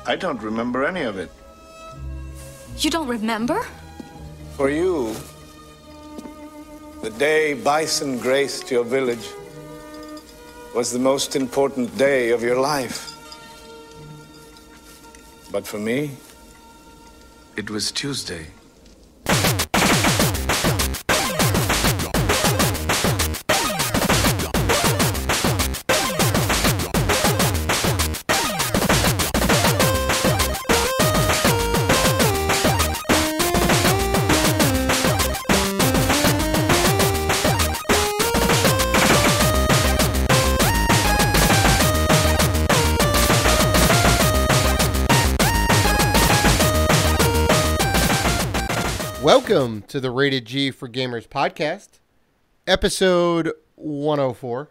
I don't remember any of it. You don't remember? For you, the day bison graced your village was the most important day of your life. But for me, it was Tuesday. Welcome to the Rated G for Gamers podcast, episode 104.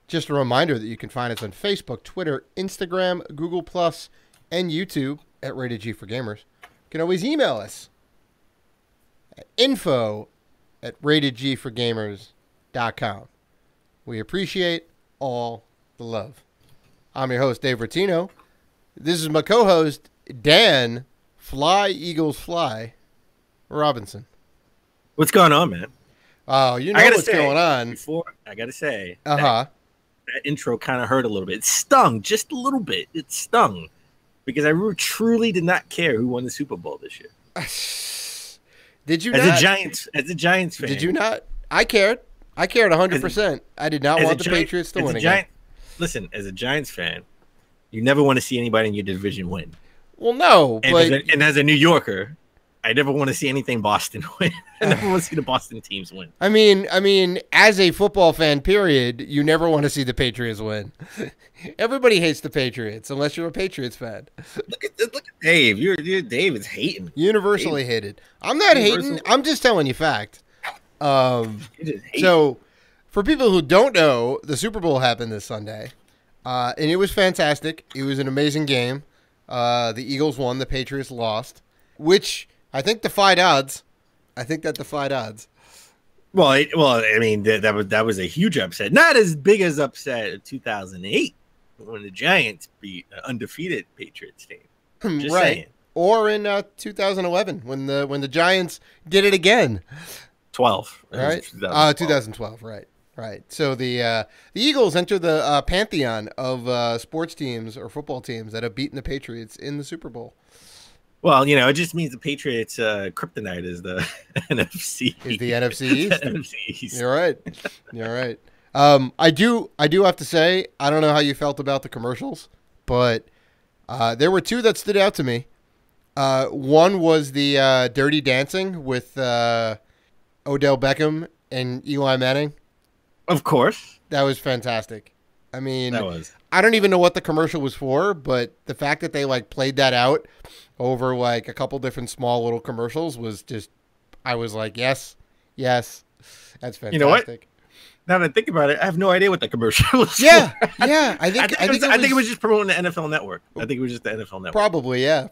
Just a reminder that you can find us on Facebook, Twitter, Instagram, Google+, and YouTube at Rated G for Gamers. You can always email us at info@ratedgforgamers.com. We appreciate all the love. I'm your host, Dave Bertino. This is my co-host, Dan Fly Eagles Fly Robinson. What's going on, man? Oh, you know what's going on. Before I gotta say, that intro kind of hurt a little bit. It stung just a little bit. It stung because I truly did not care who won the Super Bowl this year. Did you? As not? a Giants fan, did you not? I cared. I cared 100%. I did not want the Patriots to win again. Listen, as a Giants fan, you never want to see anybody in your division win. Well, no, and as a New Yorker, I never want to see anything Boston win. I never want to see the Boston teams win. I mean, as a football fan, period, you never want to see the Patriots win. Everybody hates the Patriots unless you're a Patriots fan. Look at Dave. Dave is hating. Universally hated. I'm not hating. I'm just telling you fact. So, for people who don't know, the Super Bowl happened this Sunday, and it was fantastic. It was an amazing game. The Eagles won. The Patriots lost, which I think defied odds. I think that defied odds. Well, I mean, that was a huge upset. Not as big as upset of 2008 when the Giants beat an undefeated Patriots team. Just right. saying. Or in 2011 when the Giants did it again. 12. Right. 2012. Right. So the Eagles enter the pantheon of sports teams or football teams that have beaten the Patriots in the Super Bowl. Well, it just means the Patriots' kryptonite is the NFC. Is the NFC East? NFC East. You're right. I do have to say, I don't know how you felt about the commercials, but there were two that stood out to me. One was the Dirty Dancing with Odell Beckham and Eli Manning. Of course. That was fantastic. I mean, I don't even know what the commercial was for, but the fact that they played that out over a couple different small little commercials was just, I was like, yes, that's fantastic. You know what? Now that I think about it, I have no idea what the commercial was. Yeah. For. I think it was just promoting the NFL Network. I think it was just the NFL Network. Probably, yeah.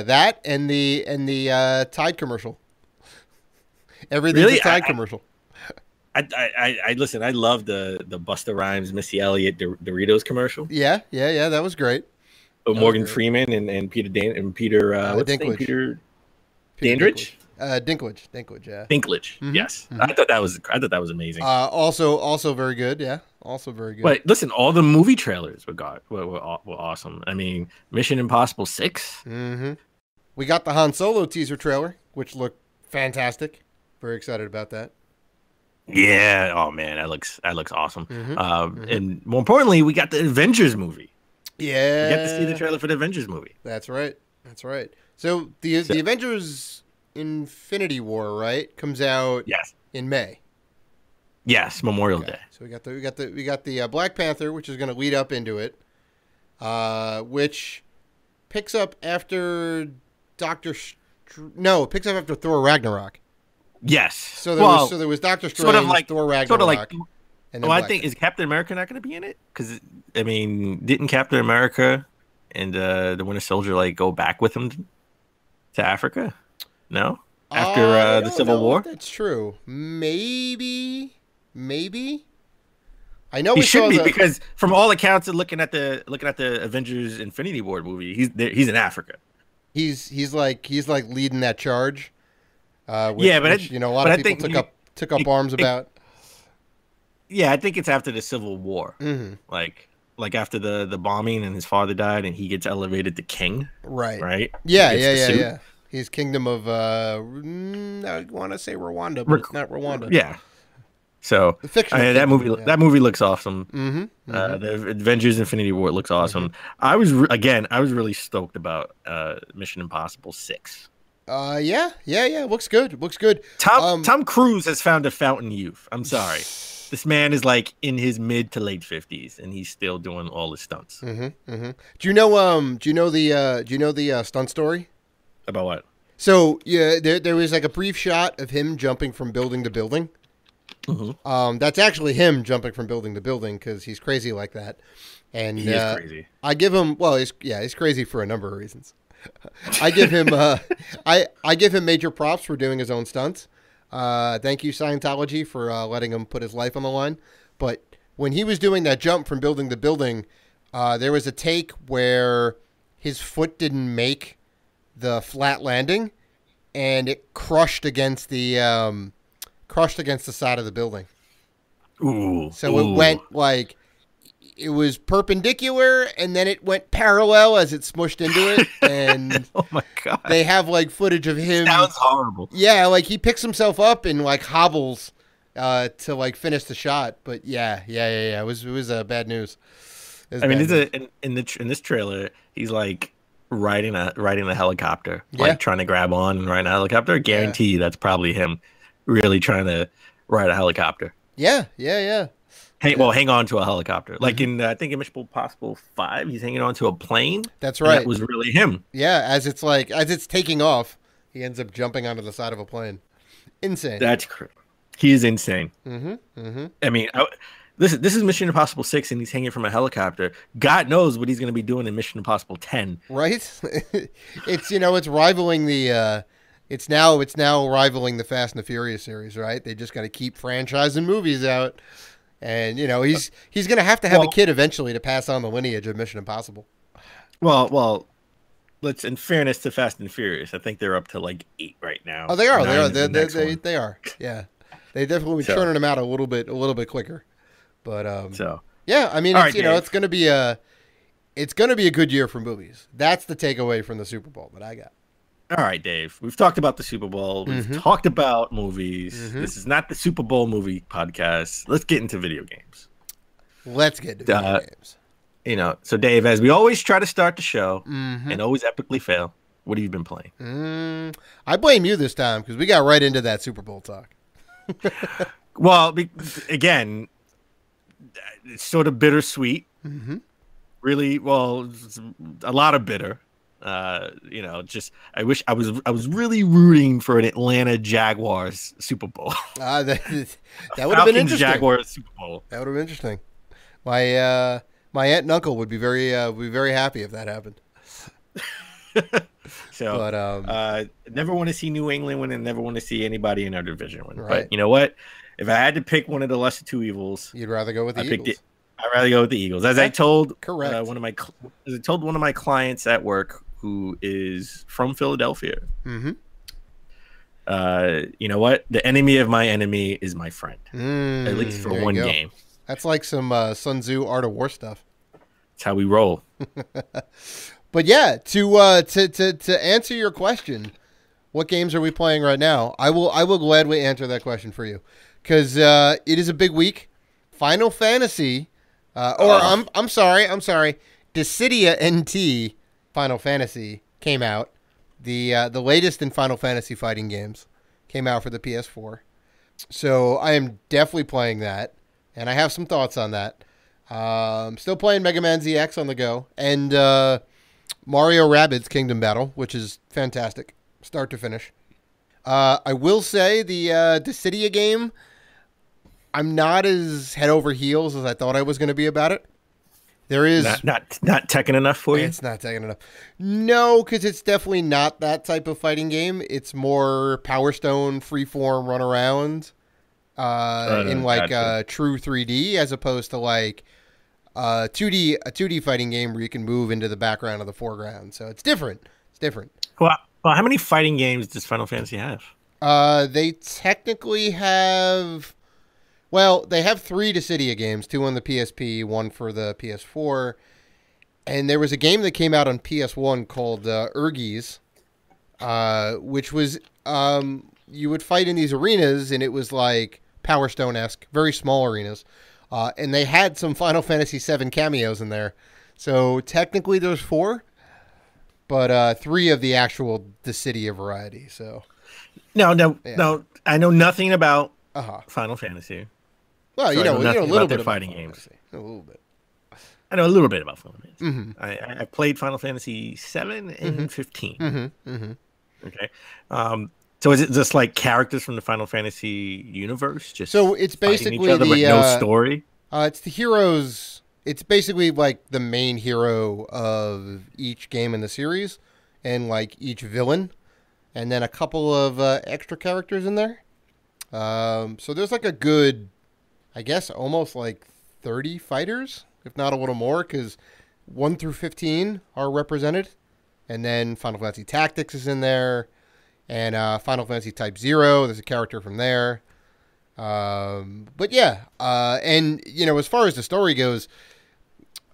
That and the Tide commercial. Everything's a Tide commercial. I listen. I love the Busta Rhymes, Missy Elliott, Doritos commercial. Yeah, that was great. Morgan Freeman and Peter Dinklage. Peter Dandridge. Dinklage. Yeah. Dinklage. Mm-hmm. Yes, mm-hmm. I thought that was amazing. Also very good. Yeah, also very good. But listen, all the movie trailers were awesome. I mean, Mission Impossible 6. Mm-hmm. We got the Han Solo teaser trailer, which looked fantastic. Very excited about that. Yeah. Oh man, that looks awesome. Mm-hmm. And more importantly, we got the Avengers movie. Yeah. You got to see the trailer for the Avengers movie. That's right. So the Avengers Infinity War, right, comes out in May. Yes, Memorial Day. So we got the Black Panther, which is going to lead up into it, which picks up after picks up after Thor Ragnarok. Yes. So there was Doctor Strange, Thor Ragnarok. I think is Captain America not going to be in it? Because I mean, didn't Captain America and the Winter Soldier go back with him to Africa? No, after the Civil War. That's true. Maybe. I know He we should saw be the, because from all accounts of looking at the Avengers Infinity War movie, he's in Africa. he's like leading that charge. Yeah, but which, you know, a lot of people took up arms about. Yeah, I think it's after the Civil War. Mm-hmm. Like after the bombing and his father died and he gets elevated to king. Right. He Yeah. gets the suit. Yeah. He's kingdom of I want to say Rwanda, but it's not Rwanda. Yeah. So that movie looks awesome. Mm-hmm. The Avengers Infinity War looks awesome. Mm-hmm. I was really stoked about Mission Impossible 6. Yeah. Looks good. Tom Cruise has found a fountain youth. I'm sorry. This man is like in his mid to late 50s and he's still doing all his stunts. Mm-hmm. Mm-hmm. Do you know the stunt story? About what? So yeah, there was like a brief shot of him jumping from building to building. Mm-hmm. That's actually him jumping from building to building because he's crazy like that. And he is crazy. I give him he's crazy for a number of reasons. I give him I give him major props for doing his own stunts. Thank you, Scientology, for letting him put his life on the line. But when he was doing that jump from building to building, there was a take where his foot didn't make the flat landing, and it crushed against the side of the building. Ooh. So it went like it was perpendicular, and then it went parallel as it smushed into it. And oh my god, they have like footage of him. Sounds horrible. Yeah, like he picks himself up and like hobbles to like finish the shot. But yeah. It was bad news. I mean, in this trailer, he's like riding a helicopter, like trying to grab on and ride a helicopter. I guarantee that's probably him really trying to ride a helicopter. Yeah. Hang on to a helicopter. Like I think in Mission Impossible 5, he's hanging on to a plane. That's right. That was really him. Yeah, as it's taking off, he ends up jumping onto the side of a plane. Insane. He is insane. Mm-hmm. I mean, this is Mission Impossible 6, and he's hanging from a helicopter. God knows what he's going to be doing in Mission Impossible 10. Right? It's rivaling the. It's now rivaling the Fast and the Furious series, right? They just got to keep franchising movies out. And, he's going to have a kid eventually to pass on the lineage of Mission Impossible. Well, in fairness to Fast and Furious, I think they're up to like 8 right now. Oh, they are. They are. Yeah. They definitely churning them out a little bit quicker. But yeah, I mean, it's going to be a good year for movies. That's the takeaway from the Super Bowl that I got. All right, Dave. We've talked about the Super Bowl. We've talked about movies. Mm-hmm. This is not the Super Bowl movie podcast. Let's get into video games. Let's get into video games. So Dave, as we always try to start the show and always epically fail, what have you been playing? I blame you this time because we got right into that Super Bowl talk. Well, again, it's sort of bittersweet. Mm-hmm. Really, well, a lot of bitter. Just I wish I was really rooting for an Atlanta Jaguars Super Bowl. That would have been interesting. Jaguars Super Bowl. That would have been interesting. My aunt and uncle would be very happy if that happened. Never want to see New England win, and never want to see anybody in our division win. Right. But you know what? If I had to pick one of the lesser two evils, you'd rather go with the Eagles. I'd rather go with the Eagles. As I told correct one of my clients at work who is from Philadelphia. Mm-hmm. You know what? The enemy of my enemy is my friend. At least for one game. That's like some Sun Tzu Art of War stuff. That's how we roll. But yeah, to answer your question, what games are we playing right now? I will gladly answer that question for you because it is a big week. Final Fantasy, I'm sorry, Dissidia NT Final Fantasy came out. The latest in Final Fantasy fighting games came out for the PS4. So I am definitely playing that, and I have some thoughts on that. Still playing Mega Man ZX on the go, and Mario Rabbids Kingdom Battle, which is fantastic, start to finish. I will say the Dissidia game, I'm not as head over heels as I thought I was going to be about it. There is not Tekken enough for you. It's not Tekken enough. No, because it's definitely not that type of fighting game. It's more Power Stone, freeform, run around. in like gotcha. true 3D, as opposed to like a 2D fighting game where you can move into the background of the foreground. So it's different. It's different. Well, how many fighting games does Final Fantasy have? They technically have. Well, they have 3 Dissidia games, 2 on the PSP, 1 for the PS4. And there was a game that came out on PS1 called Urgies, which was you would fight in these arenas, and it was like Power Stone-esque, very small arenas. And they had some Final Fantasy VII cameos in there. So technically there's 4, but 3 of the actual Dissidia variety. So No. I know nothing about Uh-huh. Final Fantasy. Well, So you I know a nothing little about bit their about fighting Final games. Fantasy. A little bit. I know a little bit about Final Fantasy. Mm-hmm. I played Final Fantasy 7 and 15. Mm-hmm. Mm-hmm. Okay. So is it just like characters from the Final Fantasy universe? Just So it's fighting basically each other, but the no story. It's the heroes. It's basically like the main hero of each game in the series, and like each villain, and then a couple of extra characters in there. So there's like a good, I guess, almost like 30 fighters, if not a little more, because 1 through 15 are represented, and then Final Fantasy Tactics is in there, and Final Fantasy Type 0, there's a character from there. But yeah, and you know, as far as the story goes,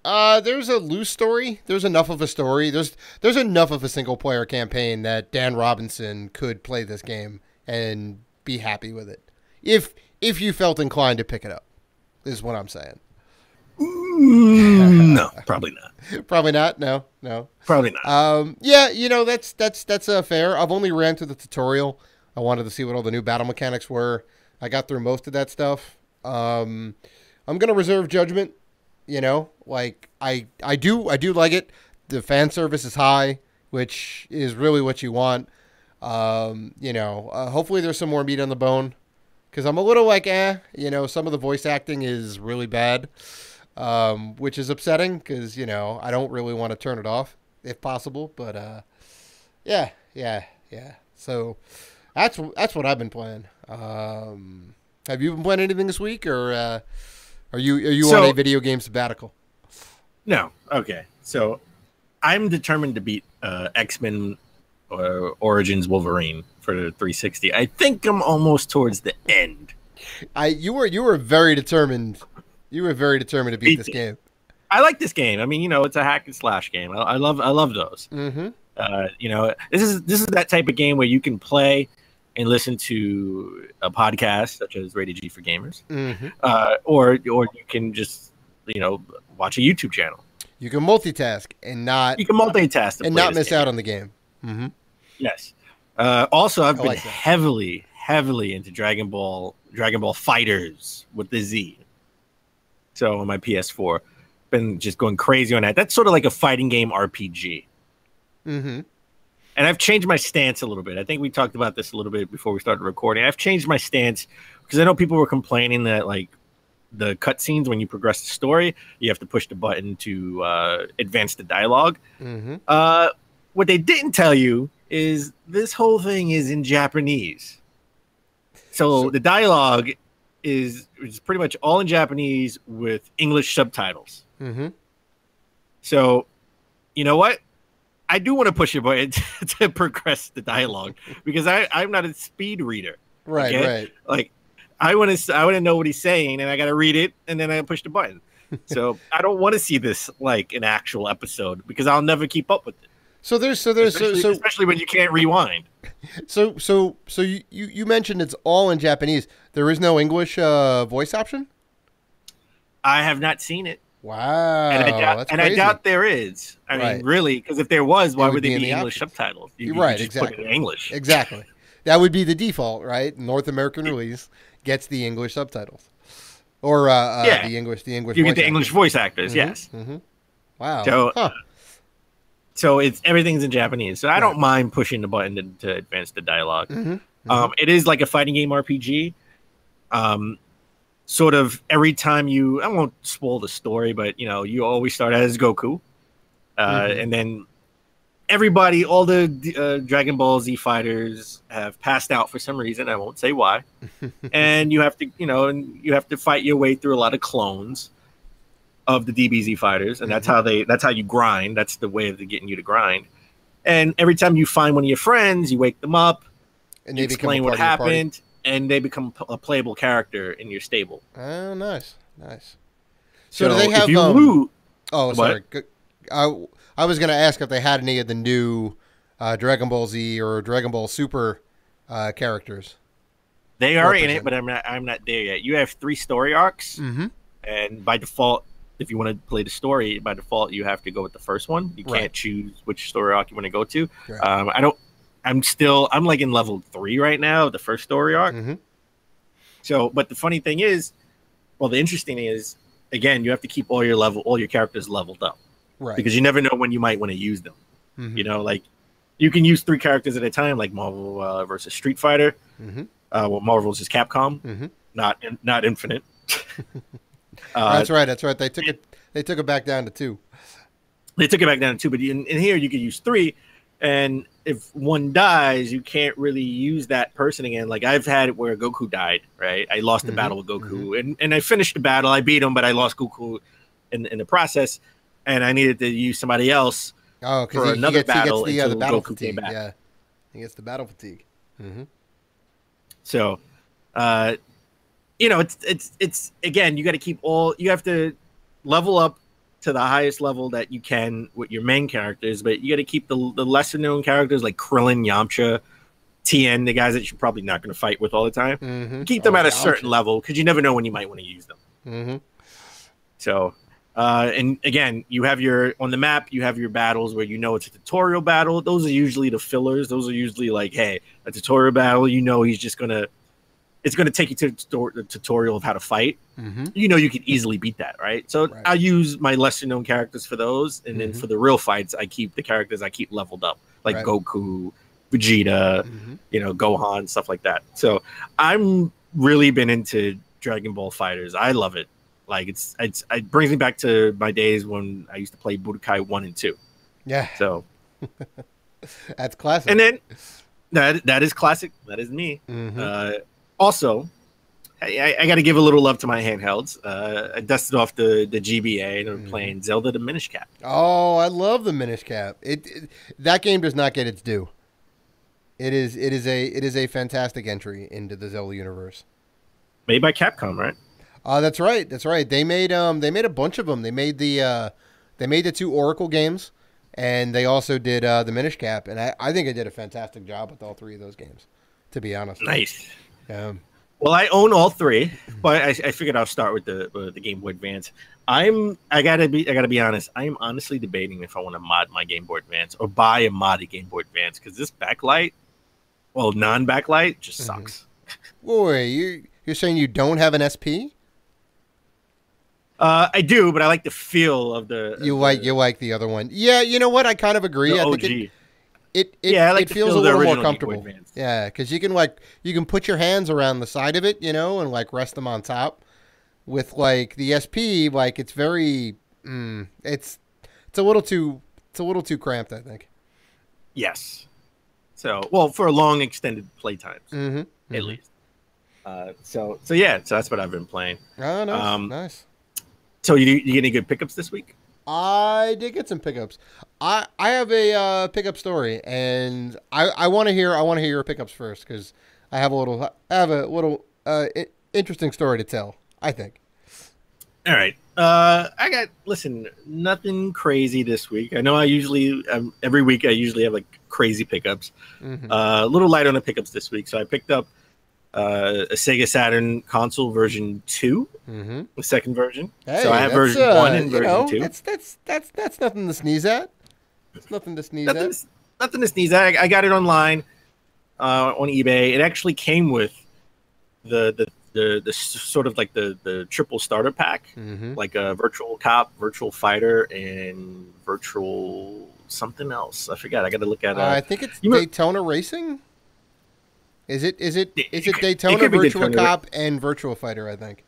there's a loose story. There's enough of a story. There's enough of a single player campaign that Dan Robinson could play this game and be happy with it. If you felt inclined to pick it up, is what I'm saying. No, probably not. Probably not. No. Probably not. Yeah, you know, that's fair. I've only ran through the tutorial. I wanted to see what all the new battle mechanics were. I got through most of that stuff. I'm gonna reserve judgment. You know, like I do like it. The fan service is high, which is really what you want. You know, hopefully there's some more meat on the bone, because I'm a little like, you know, some of the voice acting is really bad, which is upsetting, because, you know, I don't really want to turn it off if possible, but yeah. So that's what I've been playing. Have you been playing anything this week, or are you on a video game sabbatical? No. Okay. So I'm determined to beat X-Men Origins Wolverine for the 360. I think I'm almost towards the end. You were very determined. You were very determined to beat this game. I like this game. I mean, you know, it's a hack and slash game. I love those. Mm-hmm. You know, this is that type of game where you can play and listen to a podcast such as Rated G for Gamers, Mm-hmm. or you can just, you know, watch a YouTube channel. You can multitask and not. You can multitask and not miss out on the game. Mm-hmm. Yes. Also, I've been like that. heavily into Dragon Ball Fighters with the Z. So on my PS4, been just going crazy on that. That's sort of like a fighting game RPG. Mm-hmm. And I've changed my stance a little bit. I think we talked about this a little bit before we started recording. I've changed my stance because I know people were complaining that, like, the cutscenes, when you progress the story, you have to push the button to advance the dialogue. Mm-hmm. What they didn't tell you is this whole thing is in Japanese. So the dialogue is pretty much all in Japanese with English subtitles. Mm-hmm. So, you know what? I do want to push a button to progress the dialogue, because I'm not a speed reader. Right, okay? right. Like, I want to know what he's saying, and I got to read it, and then I push the button. So I don't want to see this like an actual episode, because I'll never keep up with it. Especially when you can't rewind. So you mentioned it's all in Japanese. There is no English voice option? I have not seen it. Wow. And I doubt there is. I mean, really, because if there was, why would they be English subtitles? You right, just exactly. put it in English. Exactly. That would be the default, right? North American release gets the English subtitles. Or the English You get the English voice actors, yes. Mm-hmm. Wow. So, so everything's in Japanese. So I don't mind pushing the button to advance the dialogue. Mm-hmm. Mm-hmm. It is like a fighting game RPG. Sort of every time I won't spoil the story, but you know, you always start as Goku, and then everybody, all the Dragon Ball Z fighters have passed out for some reason. I won't say why. And you have to fight your way through a lot of clones of the DBZ fighters, and that's how you grind. That's the way of getting you to grind. And every time you find one of your friends, you wake them up, and you explain what happened, and they become a playable character in your stable. Oh, nice. So do they have? Sorry. I was going to ask if they had any of the new Dragon Ball Z or Dragon Ball Super characters. They are in it, but I'm not there yet. You have 3 story arcs, and by default, if you want to play the story, by default you have to go with the first one. You can't choose which story arc you want to go to. Right. I'm like in level 3 right now, the first story arc. So, but the funny thing is, the interesting thing is, again, you have to keep all your characters leveled up. Right. Because you never know when you might want to use them. You know, like you can use 3 characters at a time, like Marvel versus Street Fighter. Marvel versus Capcom, not Infinite. That's right. They took it back down to 2. They took it back down to 2, but in here you could use 3, and if one dies, you can't really use that person again. Like I've had it where Goku died. Right, I lost the battle with Goku, and I finished the battle. I beat him, but I lost Goku in the process. And I needed to use somebody else for another battle until the battle Goku fatigue. came back. Yeah, he gets the battle fatigue. So, it's again, you have to level up to the highest level that you can with your main characters, but you got to keep the lesser known characters like Krillin, Yamcha, Tien, the guys that you're probably not going to fight with all the time. Keep them at a certain level because you never know when you might want to use them. So. And again, on the map, you have your battles where it's a tutorial battle. Those are usually the fillers. Those are usually like, hey, a tutorial battle, he's just it's going to take you to the tutorial of how to fight. You can easily beat that, right? So I use my lesser known characters for those. And then for the real fights, I keep the characters I keep leveled up, like Goku, Vegeta, Gohan, stuff like that. So I'm really been into Dragon Ball Fighters. I love it. Like it brings me back to my days when I used to play Budokai 1 and 2. Yeah. So that's classic. And then that is classic. That is me. Also, I got to give a little love to my handhelds. I dusted off the GBA and I'm playing Zelda the Minish Cap. Oh, I love the Minish Cap. That game does not get its due. It is a fantastic entry into the Zelda universe. Made by Capcom, right? That's right. They made a bunch of them. They made the 2 Oracle games, and they also did the Minish Cap, and I think they did a fantastic job with all 3 of those games. To be honest. Nice. Well, I own all 3, but I figured I'll start with the Game Boy Advance. I gotta be honest. I am honestly debating if I want to mod my Game Boy Advance or buy a modded Game Boy Advance because this backlight, non-backlight, just sucks. Boy, you're saying you don't have an SP? I do, but I like the feel of the. You like the other one? Yeah, you know what? I kind of agree. The I OG. think it feels a little more comfortable. Yeah, because you can put your hands around the side of it, and rest them on top. With the SP, it's very, it's a little too cramped, I think. Yes. So for long extended playtimes, at least. So that's what I've been playing. Oh, nice, nice. So you get any good pickups this week? I did get some pickups. I have a pickup story, and I want to hear your pickups first because I have a little interesting story to tell. I think. All right. Nothing crazy this week. I know every week I usually have crazy pickups. A little light on the pickups this week, so I picked up a Sega Saturn console version 2, the second version. Hey, so I have version 1 and version 2. That's nothing to sneeze at. It's nothing to sneeze at. Nothing to sneeze at. I got it online on eBay. It actually came with the sort of the triple starter pack, like a virtual cop, virtual fighter, and virtual something else. I forgot. I got to look at. I think it's Daytona Racing. Is it Daytona, Virtual Cop, and Virtual Fighter? I think.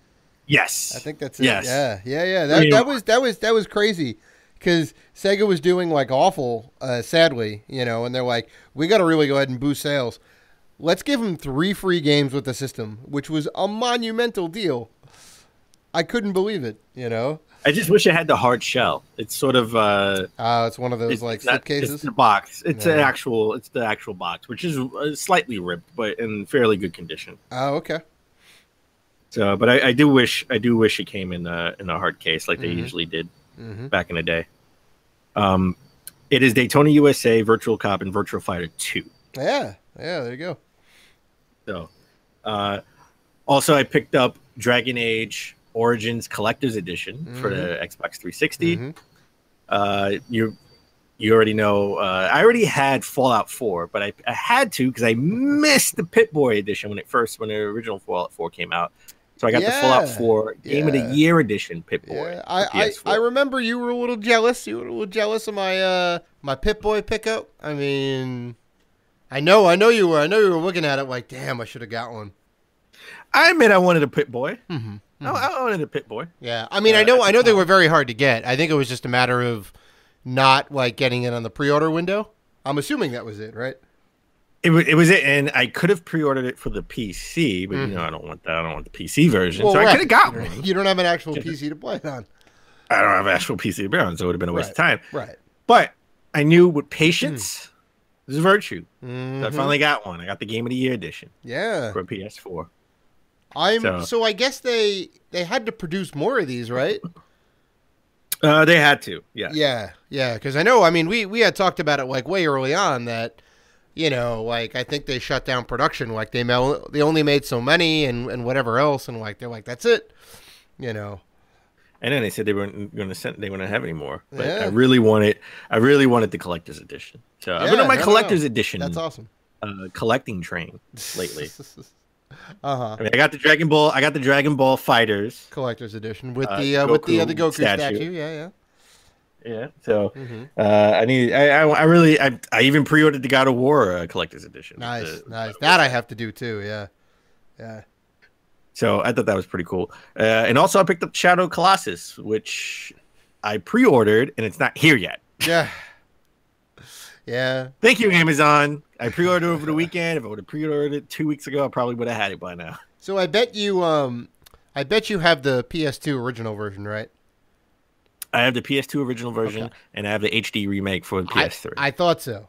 Yes. I think that's it. Yes. Yeah. That was crazy because Sega was doing like awful, sadly, you know, and they're like, we got to really go ahead and boost sales. Let's give them 3 free games with the system, which was a monumental deal. I couldn't believe it, you know. I just wish it had the hard shell. It's sort of it's one of those like slipcases. It's the box. It's the actual box, which is slightly ripped, but in fairly good condition. Oh, okay. So, but I do wish it came in a hard case like they usually did back in the day. It is Daytona USA, Virtual Cop, and Virtual Fighter 2. Yeah, there you go. So, also I picked up Dragon Age Origins Collector's Edition for the Xbox 360. You already know. I already had Fallout 4, but I had to because I missed the Pip-Boy edition when the original Fallout 4 came out. So I got the Fallout 4 Game of the Year edition Pip-Boy. Yeah. I remember you were a little jealous. You were a little jealous of my my Pip-Boy pickup. I mean, I know you were. I know you were looking at it like, damn, I should have got one. I admit I wanted a Pip-Boy. I wanted a Pip-Boy. Yeah, I mean, I know they were very hard to get. I think it was just a matter of not like getting it on the pre-order window. I'm assuming that was it, right? It was it, and I could have pre-ordered it for the PC, but you know I don't want that. I don't want the PC version, so I could have got one. You don't have an actual PC to play it on. I don't have an actual PC to play on, so it would have been a waste of time. Right. But I knew with patience is a virtue. So I finally got one. I got the Game of the Year edition. Yeah. For PS4. So I guess they had to produce more of these, right? They had to, yeah. Yeah, because I know, I mean, we had talked about it like way early on that, you know, like I think they shut down production, like they only made so many and whatever else, and like they're like, that's it, you know. And then they said they weren't going to have any more. But I really wanted the collector's edition. So I've been on my collector's edition. That's awesome. Collecting train lately. I mean, I got the Dragon Ball Fighters collector's edition with the Goku statue. Yeah. So I even pre-ordered the God of War collector's edition. Nice. That I have to do too. Yeah. So I thought that was pretty cool. And also I picked up Shadow Colossus, which I pre-ordered and it's not here yet. Yeah. Thank you, Amazon. I pre-ordered over the weekend. If I would have pre-ordered it 2 weeks ago, I probably would have had it by now. So I bet you have the PS2 original version, right? I have the PS2 original version, and I have the HD remake for the PS3. I thought so.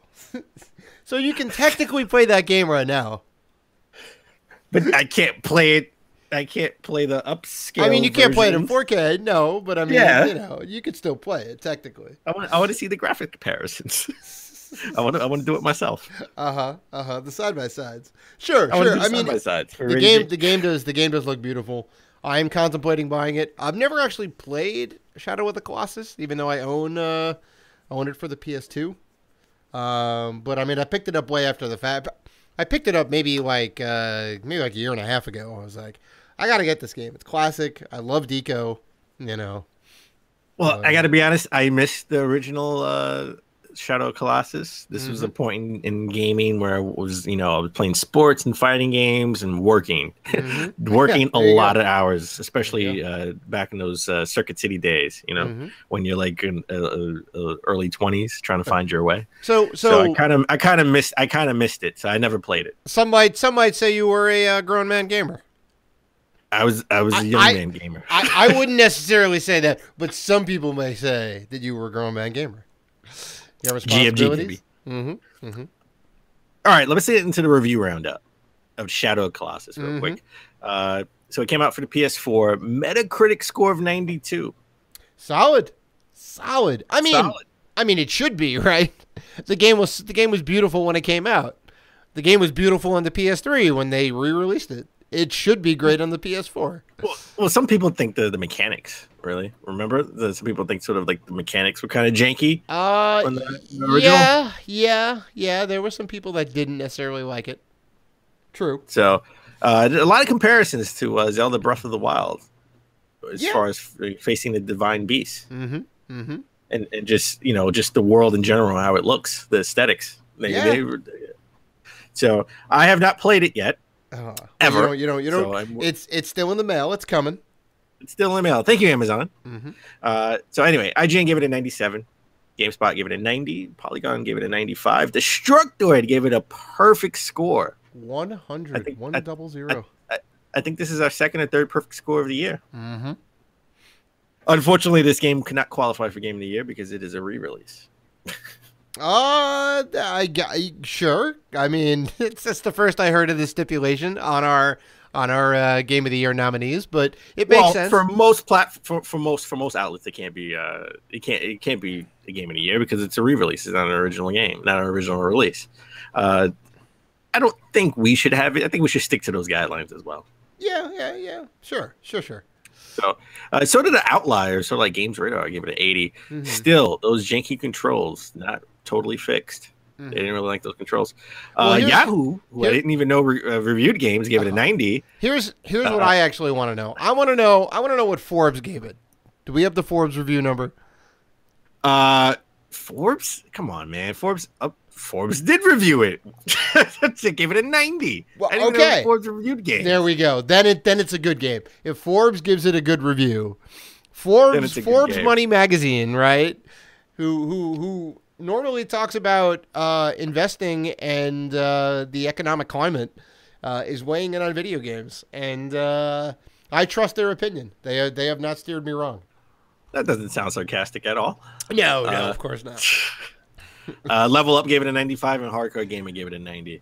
So you can technically play that game right now. But I can't play it. I can't play the upscale. I mean, you can't play it in 4K, no. But I mean, you know, you could still play it technically. I want to see the graphic comparisons. I want to do it myself. The side by sides. Sure. I mean, the game does look beautiful. I am contemplating buying it. I've never actually played Shadow of the Colossus, even though I own it for the PS2. But I mean, I picked it up way after the fact. I picked it up maybe like a year and a half ago. I was like, I gotta get this game. It's classic. I love Deco. You know. Well, I got to be honest. I missed the original Shadow of Colossus. This was a point in gaming where I was playing sports and fighting games and working a lot of hours, especially back in those Circuit City days, when you're like in early 20s trying to find your way. So I kind of missed it. So I never played it. Some might say you were a grown man gamer. I was a young man gamer. I wouldn't necessarily say that, but some people may say that you were a grown man gamer. You have responsibilities? All right, let's get into the review roundup of Shadow of Colossus real quick. So it came out for the PS4. Metacritic score of 92. Solid. I mean, it should be, right? The game was beautiful when it came out. The game was beautiful on the PS3 when they re-released it. It should be great on the PS4. Well, some people think the mechanics, really. Remember? Some people think sort of like the mechanics were kind of janky. On the original. Yeah. There were some people that didn't necessarily like it. True. So, a lot of comparisons to Zelda Breath of the Wild as far as facing the divine beast. And just, just the world in general, how it looks, the aesthetics. So, I have not played it yet. Ever. You don't. So it's still in the mail. It's coming. It's still in the mail. Thank you, Amazon. Mm-hmm. So anyway, IGN gave it a 97. GameSpot gave it a 90. Polygon gave it a 95. Destructoid gave it a perfect score. 100. 100. I think this is our second or third perfect score of the year. Mm-hmm. Unfortunately, this game cannot qualify for Game of the Year because it is a re-release. Sure. I mean, that's the first I heard of this stipulation on our Game of the Year nominees, but it makes sense for most for most outlets. It can't be it can't be a Game of the Year because it's a re-release. It's not an original game, not an original release. I don't think we should have it. I think we should stick to those guidelines as well. Yeah. Sure. So, so did the Outliers. So, like Games Radar, I give it an 80. Mm-hmm. Still, those janky controls not totally fixed. Mm-hmm. They didn't really like those controls. Well, Yahoo, who I didn't even know reviewed games, gave it a 90. Here's what I actually want to know. I want to know what Forbes gave it. Do we have the Forbes review number? Forbes? Come on, man. Forbes did review it. It gave it a 90. Well, I didn't okay. know Forbes reviewed games. There we go. Then it's a good game. If Forbes gives it a good review, Forbes Money Magazine, right? Who normally talks about investing and the economic climate, is weighing in on video games, and I trust their opinion. They have not steered me wrong. That doesn't sound sarcastic at all. No, of course not. Level Up gave it a 95, and Hardcore Gaming gave it a 90.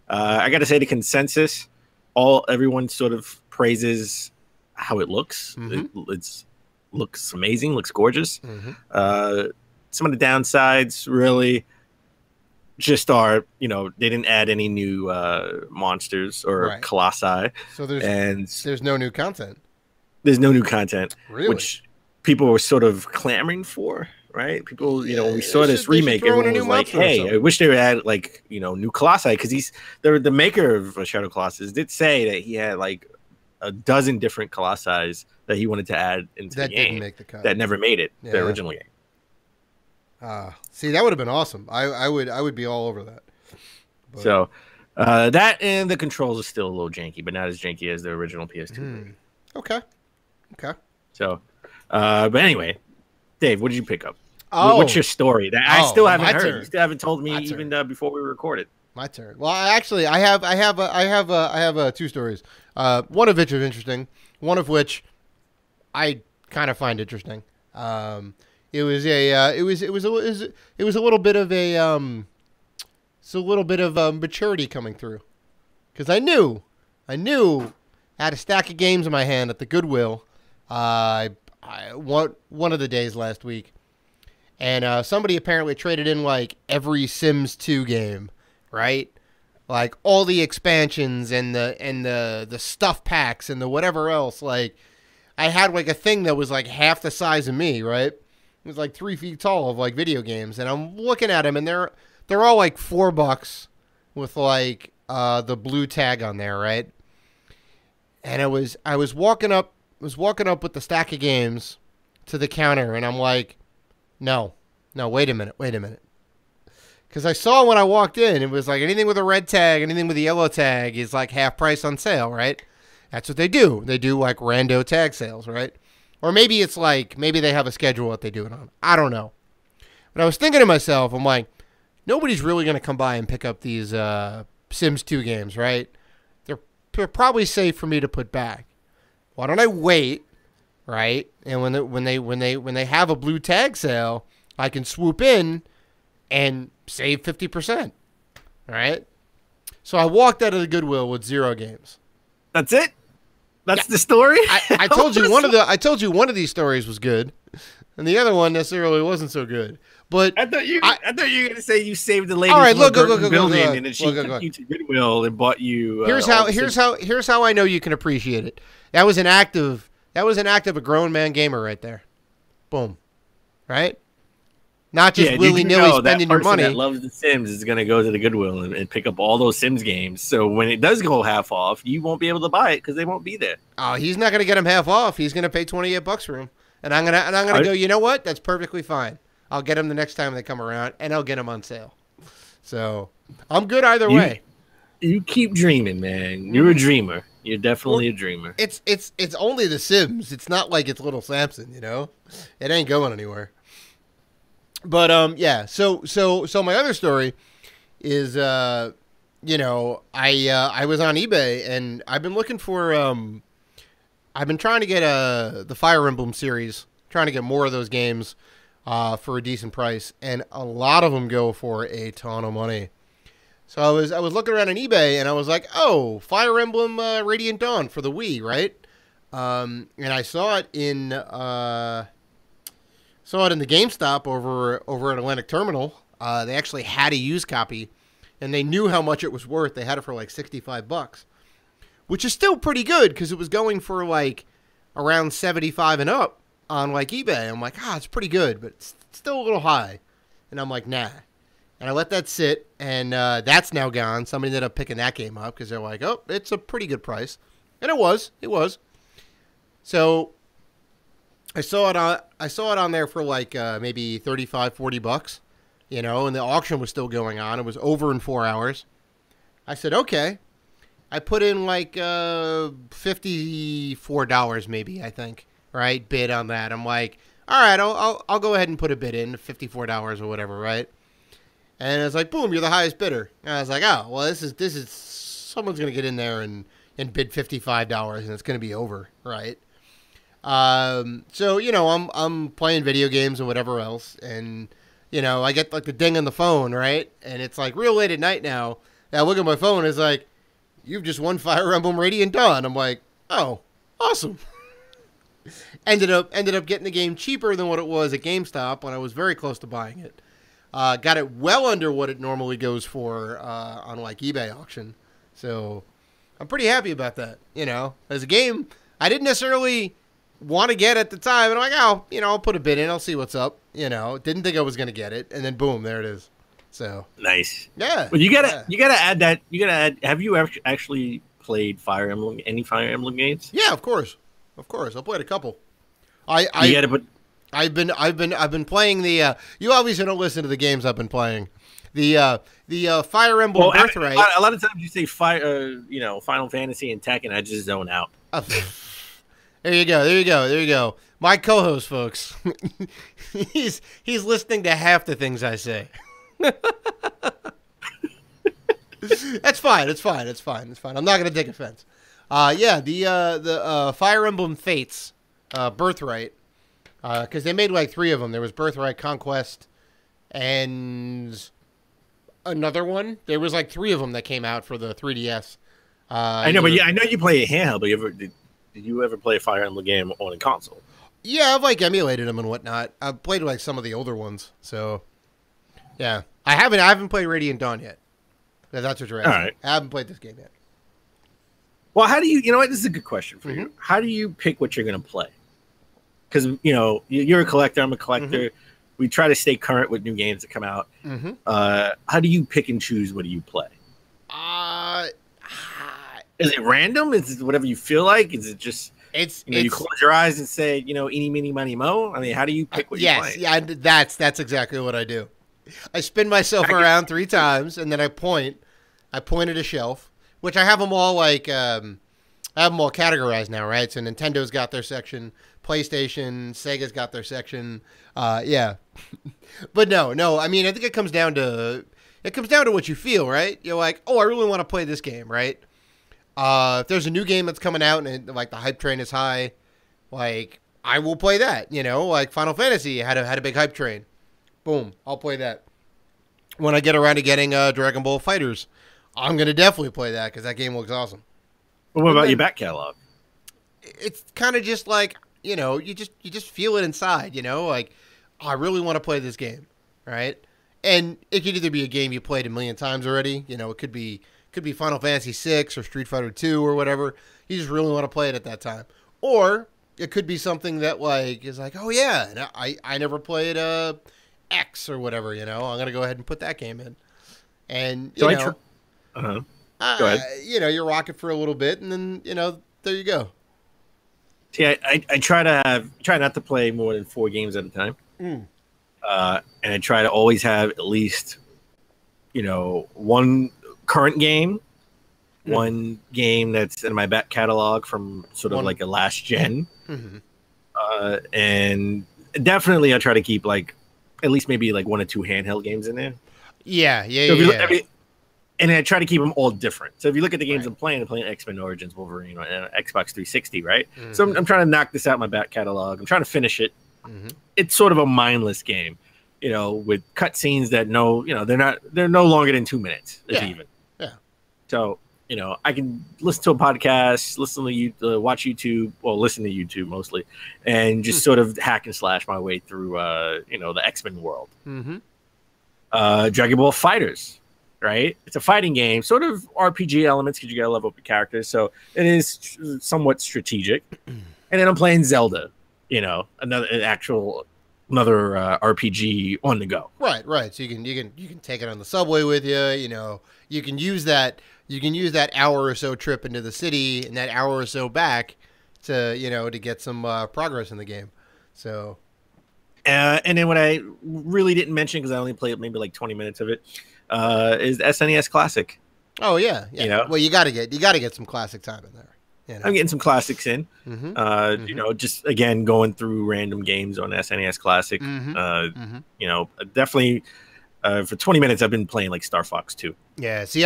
I got to say, the consensus, everyone sort of praises how it looks. Mm-hmm. It looks amazing, looks gorgeous. Mm-hmm. Some of the downsides really just are, they didn't add any new monsters or colossi. So there's no new content. There's no new content, really? Which people were sort of clamoring for, right? People, when we saw this remake, everyone was like, hey, I wish they would add, new colossi, because the maker of Shadow Colossus did say that he had, a dozen different colossi that he wanted to add into the game. That didn't make the cut. That never made it, the original game. See, that would have been awesome. I would be all over that. But... So, that and the controls are still a little janky, but not as janky as the original PS2. Okay. So, but anyway, Dave, what did you pick up? What's your story? I still haven't heard. Turn. You still haven't told me even before we recorded. My turn. Well, actually, I have two stories. One of which is interesting. One of which I kind of find interesting. It was a little bit of maturity coming through, because I knew I had a stack of games in my hand at the Goodwill. One of the days last week, and somebody apparently traded in every Sims 2 game, right? Like all the expansions and the stuff packs and the whatever else. I had a thing that was half the size of me, right? It was 3 feet tall of video games, and I'm looking at them, and they're all $4 with the blue tag on there, right? And I was walking up with the stack of games to the counter, and I'm like, no, wait a minute. Because I saw when I walked in, it was anything with a red tag, anything with a yellow tag is half price on sale, right? That's what they do. They do rando tag sales, right? Or maybe it's maybe they have a schedule that they do it on. I don't know. But I was thinking to myself, I'm like, nobody's really going to come by and pick up these Sims 2 games, right? They're probably safe for me to put back. Why don't I wait, right? And when they have a blue tag sale, I can swoop in and save 50%. All right? So I walked out of the Goodwill with 0 games. That's it? That's the story? I told you one of these stories was good, and the other one necessarily wasn't so good. But I thought you were going to say you saved the lady from the go, building, and then she took you to Goodwill and bought you. Here's how I know you can appreciate it. That was an act of a grown man gamer right there. Boom, right? Not just willy-nilly spending your money. That loves The Sims is going to go to the Goodwill and pick up all those Sims games. So when it does go half off, you won't be able to buy it because they won't be there. Oh, he's not going to get them half off. He's going to pay $28 for them, and I'm gonna go. You know what? That's perfectly fine. I'll get them the next time they come around, and I'll get them on sale. So I'm good either way. You keep dreaming, man. You're a dreamer. You're definitely a dreamer. It's only The Sims. It's not like it's Little Samson, you know? It ain't going anywhere. But yeah. So my other story is you know, I was on eBay and I've been looking for I've been trying to get the Fire Emblem series, trying to get more of those games for a decent price, and a lot of them go for a ton of money. So I was looking around on eBay and I was like, oh, Fire Emblem Radiant Dawn for the Wii, right? And I saw it in the GameStop over at Atlantic Terminal. They actually had a used copy, and they knew how much it was worth. They had it for like $65, which is still pretty good because it was going for like around 75 and up on like eBay. I'm like, it's pretty good, but it's still a little high. And I'm like, nah. And I let that sit, and that's now gone. Somebody ended up picking that game up because they're like, oh, it's a pretty good price. And it was. So I saw it on there for like maybe $35-$40, you know, and the auction was still going on. It was over in 4 hours. I said, okay. I put in like $54 maybe, I think, right? Bid on that. I'm like, all right, I'll go ahead and put a bid in, $54 or whatever, right? And it's like, boom, you're the highest bidder. And I was like, oh, well, this is someone's gonna get in there and bid $55, and it's gonna be over, right? So you know, I'm playing video games and whatever else, and you know, I get like the ding on the phone, right? And it's like real late at night now. And I look at my phone, and it's like, you've just won Fire Emblem Radiant Dawn. I'm like, oh, awesome. ended up getting the game cheaper than what it was at GameStop when I was very close to buying it. Got it well under what it normally goes for on like eBay auction. So I'm pretty happy about that. You know, as a game I didn't necessarily want to get at the time. And I'm like, oh, you know, I'll put a bid in. I'll see what's up. You know, didn't think I was going to get it. And then boom, there it is. So nice. Yeah. Well, you gotta add that. You gotta add. Have you ever actually played Fire Emblem? Any Fire Emblem games? Yeah, of course. I've played a couple. You gotta put. I've been playing the. You obviously don't listen to the games I've been playing. The Fire Emblem Birthright. A lot of times you say Final Fantasy and Tekken, I just zone out. There you go. My co-host, folks. he's listening to half the things I say. That's fine. It's fine. I'm not gonna take offense. The Fire Emblem Fates, Birthright. Because they made like 3 of them. There was Birthright, Conquest, and another one. There was like 3 of them that came out for the 3DS. I know, but I know you play a handheld. But did you ever play a Fire Emblem game on a console? Yeah, I've like emulated them and whatnot. I've played like some of the older ones. So, yeah, I haven't played Radiant Dawn yet. That's what you're asking. All right. I haven't played this game yet. Well, how do you? You know what? This is a good question for you. How do you pick what you're going to play? Because, you know, you're a collector. I'm a collector. We try to stay current with new games that come out. How do you pick and choose what do you play? Is it random? Is it whatever you feel like? Is it just you close your eyes and say, you know, eeny, meeny, miny, mo? I mean, how do you pick what you play? Yeah, that's exactly what I do. I spin myself around 3 times, and then I point at a shelf, which I have them all like I have them all categorized now, right? So Nintendo's got their section, PlayStation, Sega's got their section. Yeah. But no. I mean, I think it comes down to what you feel, right? You're like, oh, I really want to play this game, right? If there's a new game that's coming out and like the hype train is high, like I will play that. You know, like Final Fantasy had a big hype train. Boom, I'll play that. When I get around to getting Dragon Ball FighterZ, I'm gonna definitely play that because that game looks awesome. Well, what about your back catalog? It's kind of just like, you know, you just feel it inside, you know, like, oh, I really want to play this game, right? And it could either be a game you played a million times already, you know, it could be Final Fantasy VI or Street Fighter II or whatever. You just really want to play it at that time. Or it could be something that like is like, oh yeah, I never played X or whatever, you know. I'm gonna go ahead and put that game in, and you know, go ahead. You know, you rock it for a little bit, and then you know, there you go. See, I try not to play more than 4 games at a time, and I try to always have at least, you know, 1 current game one game that's in my back catalog from sort of like a last gen. And definitely I try to keep like at least maybe like 1 or 2 handheld games in there. And I try to keep them all different. So if you look at the games I'm playing X-Men Origins Wolverine on Xbox 360, right? So I'm trying to knock this out in my back catalog. I'm trying to finish it. It's sort of a mindless game, you know, with cutscenes that they're no longer than 2 minutes, if even. Yeah. So, you know, I can listen to a podcast, watch YouTube, well, listen to YouTube mostly, and just sort of hack and slash my way through, the X-Men world. Dragon Ball Fighters. Right, it's a fighting game, sort of RPG elements because you gotta level up your characters, so it is somewhat strategic. And then I'm playing Zelda, you know, another RPG on the go. Right. So you can take it on the subway with you. You know, you can use that hour or so trip into the city and that hour or so back to get some progress in the game. So, and then what I really didn't mention because I only played maybe like 20 minutes of it. Is the SNES Classic. Oh yeah. You know, well you got to get some classic time in there. You know? I'm getting some classics in. You know, just again going through random games on SNES Classic. You know, definitely for 20 minutes I've been playing like Star Fox 2. Yeah. See,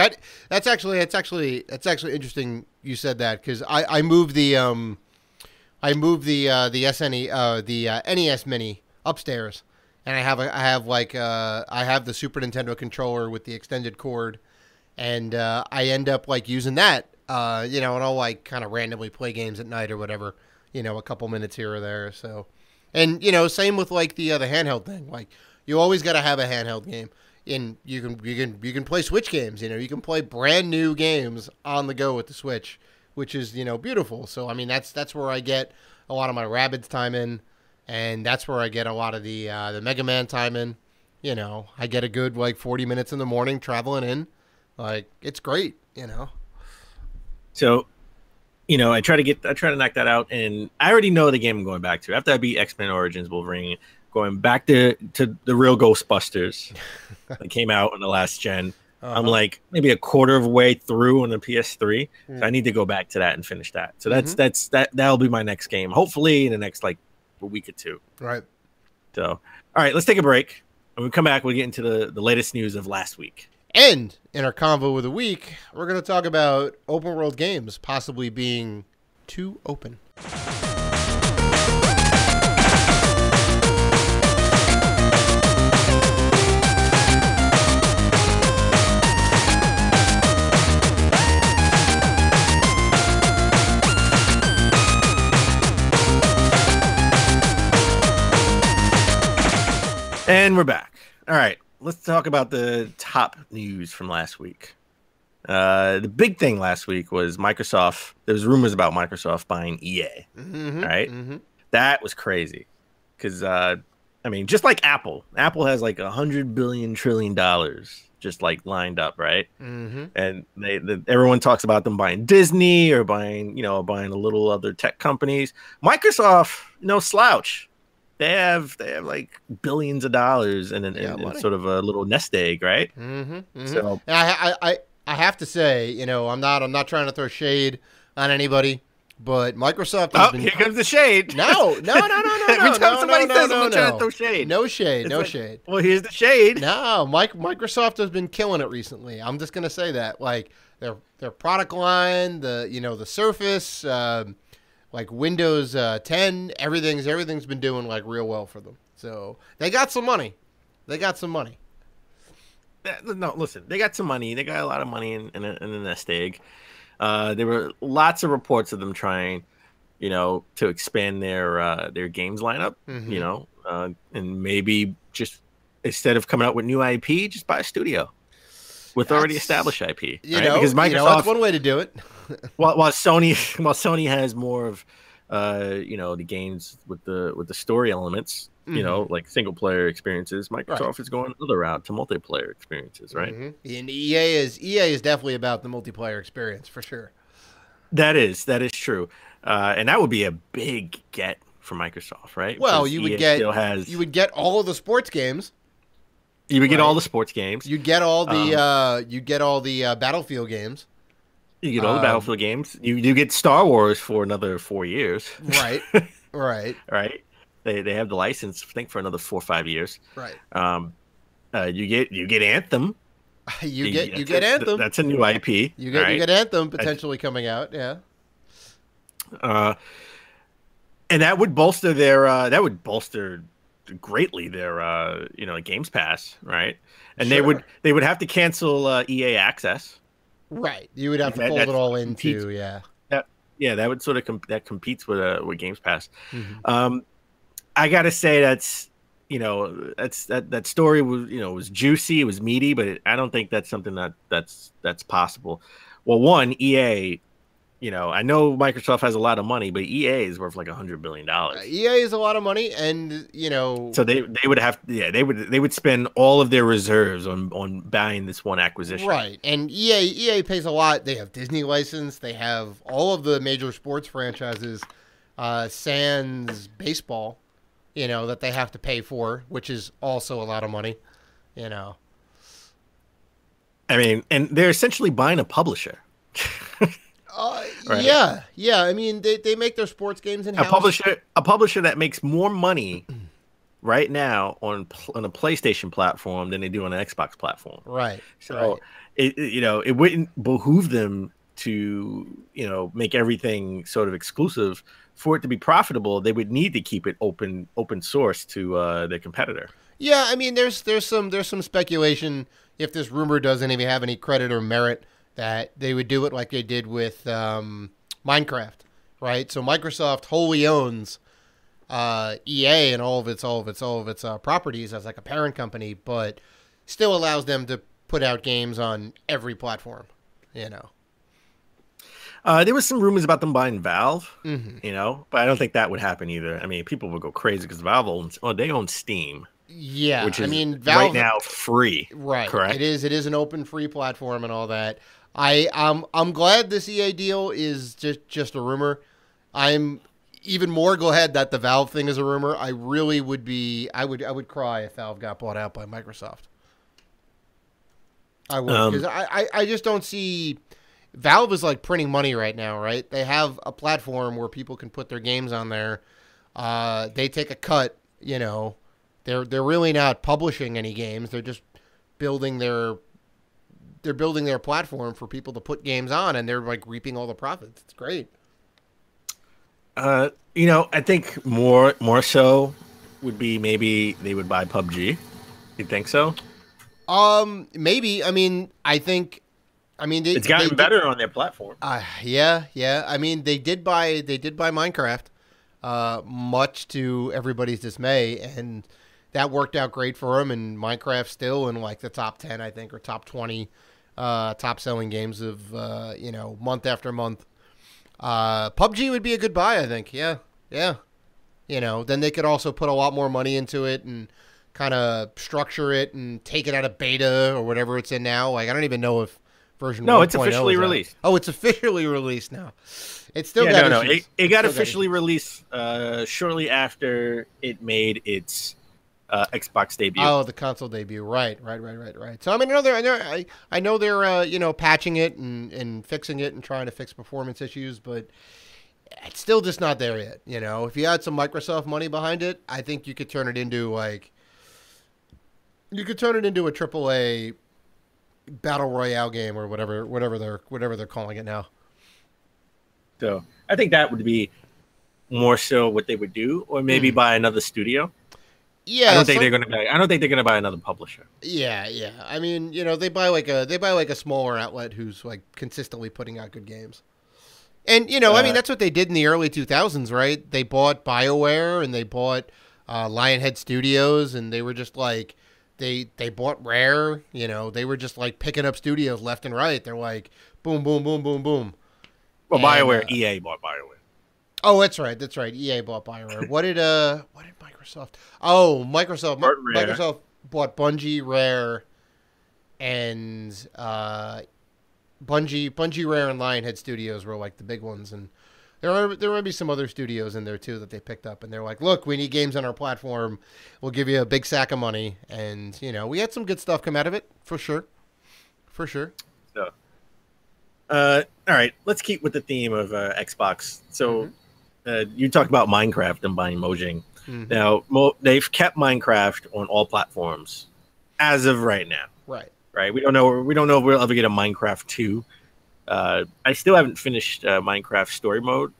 that's actually interesting you said that because I moved the NES Mini upstairs. And I have the Super Nintendo controller with the extended cord, and I end up like using that, and I'll like kind of randomly play games at night or whatever, a couple minutes here or there. So, and same with like the handheld thing. Like you always got to have a handheld game, and you can play Switch games. You can play brand new games on the go with the Switch, which is beautiful. So I mean that's where I get a lot of my Rabbids time in. And that's where I get a lot of the Mega Man time in. I get a good 40 minutes in the morning traveling in. Like it's great, So, I try to knock that out, and I already know the game I'm going back to. After I beat X-Men Origins Wolverine, going back to the real Ghostbusters that came out in the last gen. I'm like maybe a quarter of the way through on the PS3. So I need to go back to that and finish that. So that'll be my next game. Hopefully in the next a week or two. Right. So, all right, let's take a break. When we come back, we'll get into the latest news of last week. And in our convo of the week, we're going to talk about open world games possibly being too open. And we're back. All right, let's talk about the top news from last week. The big thing last week was Microsoft. There was rumors about Microsoft buying EA. Right? That was crazy. Because, just like Apple. Apple has like $100 billion trillion just like lined up, right? And everyone talks about them buying Disney or buying a little other tech companies. Microsoft, no slouch. They have like billions of dollars in sort of a little nest egg, right? So I have to say, I'm not trying to throw shade on anybody, but Microsoft has been... Here comes the shade. No. Every time somebody says I'm trying to throw shade. No shade. Well, here's the shade. No, Microsoft has been killing it recently. I'm just gonna say that, like their product line, the Surface. Like Windows 10, everything's been doing like real well for them. So they got some money. No, listen, they got some money. They got a lot of money in the nest egg. There were lots of reports of them trying, to expand their games lineup. And maybe just instead of coming out with new IP, just buy a studio with already established IP. Right? Because Microsoft, that's one way to do it. while Sony has more of the games with the story elements, like single player experiences, Microsoft is going another route to multiplayer experiences, right? And EA is definitely about the multiplayer experience for sure. That is true. And that would be a big get for Microsoft, right? Well, you would get all of the sports games. You would get all the sports games. You'd get all the Battlefield games. You get all the Battlefield games. You get Star Wars for another 4 years. Right. Right. Right. They have the license, I think, for another 4 or 5 years. Right. You get Anthem. You get Anthem. That's a new IP. You get Anthem potentially coming out. Yeah. And that would bolster greatly their Games Pass, right? And Sure. they would have to cancel EA Access. Right. You would have to fold it all into that would sort of that competes with Games Pass. Mm-hmm. I gotta say that story was juicy, it was meaty, but I don't think that's something that's possible. Well, one, EA, I know Microsoft has a lot of money, but EA is worth like $100 billion. EA is a lot of money, and so they would spend all of their reserves on buying this one acquisition. Right. And EA pays a lot. They have Disney license, they have all of the major sports franchises, sans baseball, that they have to pay for, which is also a lot of money, I mean, and they're essentially buying a publisher. Right. Yeah. I mean, they make their sports games in-house. A publisher that makes more money right now on a PlayStation platform than they do on an Xbox platform. Right. So it wouldn't behoove them to make everything sort of exclusive. For it to be profitable, they would need to keep it open source to their competitor. Yeah, I mean, there's some speculation, if this rumor doesn't even have any credit or merit, that they would do it like they did with Minecraft, right? So Microsoft wholly owns EA and all of its properties as like a parent company, but still allows them to put out games on every platform, There was some rumors about them buying Valve, mm-hmm. But I don't think that would happen either. I mean, people would go crazy because Valve own Steam. Yeah, which is Valve, right now free. Right, correct? It is an open free platform and all that. I'm glad this EA deal is just a rumor. I'm even more glad that the Valve thing is a rumor. I really would be. I would cry if Valve got bought out by Microsoft. I would, because I just don't see. Valve is like printing money right now, right? They have a platform where people can put their games on there. They take a cut, They're really not publishing any games. They're just building their platform for people to put games on, and they're like reaping all the profits. It's great. I think more so would be maybe they would buy PUBG. You think so? Maybe. I mean, it's gotten better on their platform. Yeah. I mean, they did buy Minecraft, much to everybody's dismay, and that worked out great for them. And Minecraft's still in like the top 10, I think, or top 20, top selling games of month after month. PUBG would be a good buy, I think. Yeah. Then they could also put a lot more money into it and kind of structure it and take it out of beta or whatever it's in now. Like, I don't even know if version 1.0 it's officially released. Oh, it's officially released now. It's still It got officially released shortly after it made its Xbox debut. Oh, the console debut. Right. So I mean, I know they're patching it and fixing it and trying to fix performance issues, but it's still just not there yet. If you had some Microsoft money behind it, I think you could turn it into a AAA battle royale game or whatever they're calling it now. So I think that would be more so what they would do, or maybe buy another studio. Yeah, I don't think they're gonna buy another publisher. Yeah. I mean, they buy like a smaller outlet who's like consistently putting out good games. And I mean, that's what they did in the early 2000s, right? They bought BioWare and they bought Lionhead Studios, and they were just like they bought Rare. They were just like picking up studios left and right. They're like boom, boom, boom, boom, boom. Well, BioWare, EA bought BioWare. Oh, that's right. EA bought BioWare. What did Microsoft? Oh, Microsoft bought Bungie, Rare, and Bungie, Rare, and Lionhead Studios were like the big ones, and there might be some other studios in there too that they picked up, and they're like, look, we need games on our platform. We'll give you a big sack of money, and we had some good stuff come out of it for sure. So, all right, let's keep with the theme of Xbox. So you talk about Minecraft and buying Mojang. Now they've kept Minecraft on all platforms as of right now. Right. We don't know if we'll ever get a Minecraft 2. I still haven't finished Minecraft Story Mode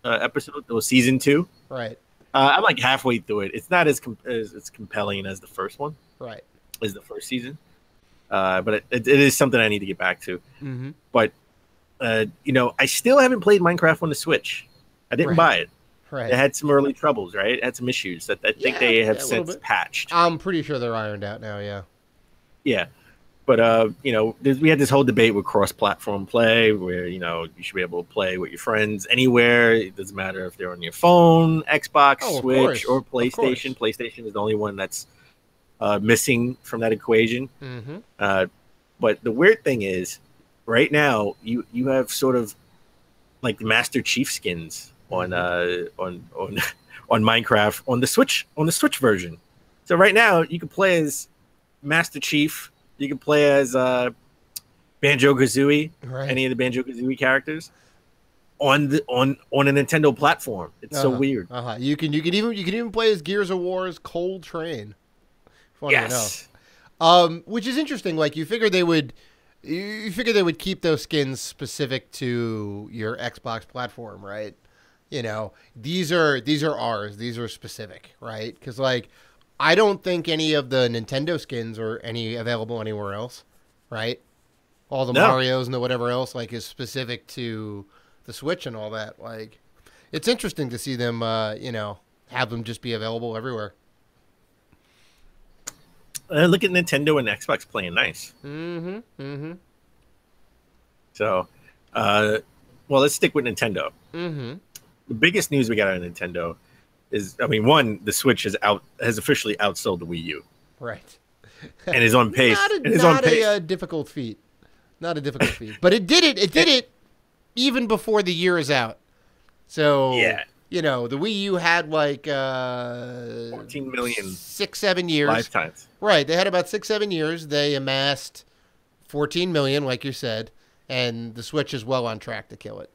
episode, or season 2. Right. I'm like halfway through it. It's not as compelling as the first one. Right. As the first season. But it is something I need to get back to. But I still haven't played Minecraft on the Switch. I didn't buy it. Right. It had some early troubles, right? It had some issues that I think they have since patched. I'm pretty sure they're ironed out now, yeah. Yeah. But, we had this whole debate with cross-platform play where, you should be able to play with your friends anywhere. It doesn't matter if they're on your phone, Xbox, Switch, or PlayStation. PlayStation is the only one that's missing from that equation. But the weird thing is, right now, you have sort of like the Master Chief skins on Minecraft on the Switch version. So right now, you can play as Master Chief. You can play as Banjo-Kazooie, any of the Banjo-Kazooie characters on a Nintendo platform. It's so weird. You can even play as Gears of War's Cold Train. Funny enough. Which is interesting. Like you figure they would keep those skins specific to your Xbox platform, right? These are ours. These are specific, right? Because like I don't think any of the Nintendo skins are available anywhere else, right? All the Marios and the whatever else like is specific to the Switch and all that. Like, it's interesting to see them, have them just be available everywhere. Look at Nintendo and Xbox playing nice. So, let's stick with Nintendo. The biggest news we got out of Nintendo is, one, the Switch has officially outsold the Wii U. Right. And is on pace. Not a difficult feat. Not a difficult feat. But it did it even before the year is out. So, the Wii U had like 14 million 6-7 years. Lifetimes. Right. They had about 6-7 years. They amassed 14 million, like you said, and the Switch is well on track to kill it.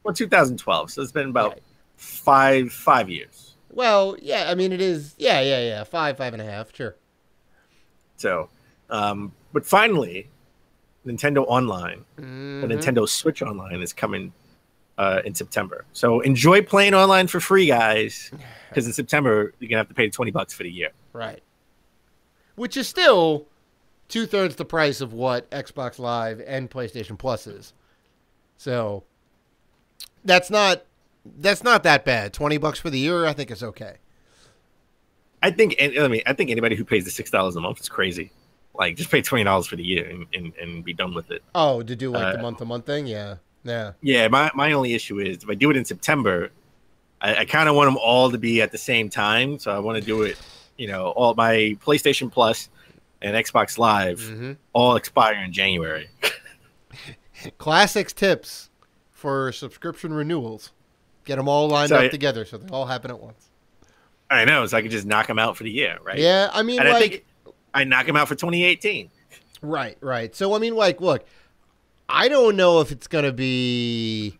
Well, 2012, so it's been about 5 years. Well, yeah, it is. Yeah. 5.5, sure. So, but finally, Nintendo Online, or Nintendo Switch Online, is coming in September. So enjoy playing online for free, guys, because in September you're gonna have to pay $20 for the year. Right. Which is still 2/3 the price of what Xbox Live and PlayStation Plus is. So that's not that bad. $20 for the year, I think it's okay. I think anybody who pays the $6 a month is crazy. Like, just pay $20 for the year and be done with it. Oh, to do like the month-to-month thing? Yeah. Yeah, my only issue is if I do it in September, I kind of want them all to be at the same time. So I want to do it, all my PlayStation Plus and Xbox Live all expire in January. Classics tips for subscription renewals. Get them all lined up together so they all happen at once. I know, so I could just knock them out for the year, right? Yeah, I think I knock them out for 2018. Right. So, look, I don't know if it's going to be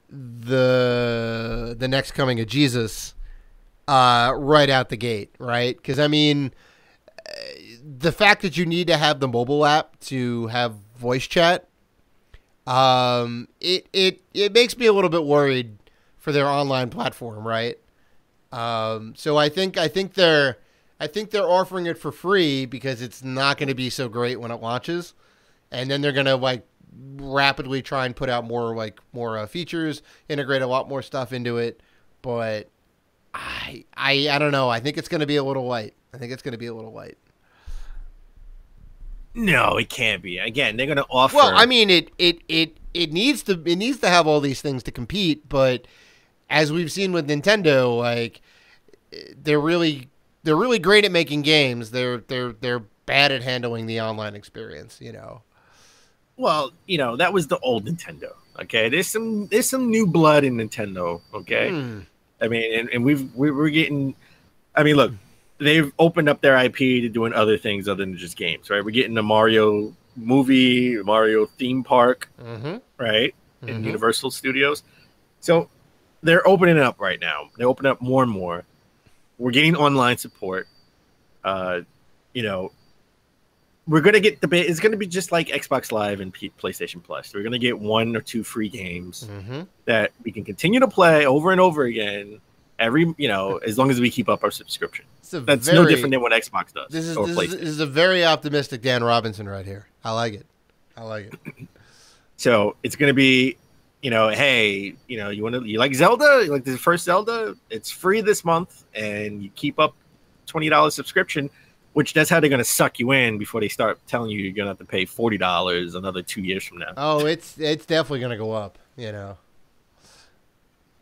the next coming of Jesus right out the gate, right? Because, the fact that you need to have the mobile app to have voice chat, it makes me a little bit worried for their online platform, right? So I think they're offering it for free because it's not going to be so great when it launches, and then they're going to rapidly try and put out more features, integrate a lot more stuff into it. But I don't know. I think it's going to be a little light. No, it can't be. Again, they're going to offer. Well, it needs to have all these things to compete, but as we've seen with Nintendo, they're really great at making games. They're bad at handling the online experience, Well, that was the old Nintendo. Okay, there's some new blood in Nintendo. Okay, and we're getting. Look, they've opened up their IP to doing other things other than just games, right? We're getting the Mario movie, Mario theme park, right? in Universal Studios. So they're opening it up right now. They open up more and more. We're getting online support. You know, we're going to get it's going to be just like Xbox Live and PlayStation Plus. We're going to get 1 or 2 free games that we can continue to play over and over again as long as we keep up our subscription. That's no different than what Xbox does. This is a very optimistic Dan Robinson right here. I like it. So it's going to be, hey, you like Zelda? You like the first Zelda? It's free this month, and you keep up $20 subscription, which that's how they're going to suck you in before they start telling you you're going to have to pay $40 another 2 years from now. Oh, it's definitely going to go up, And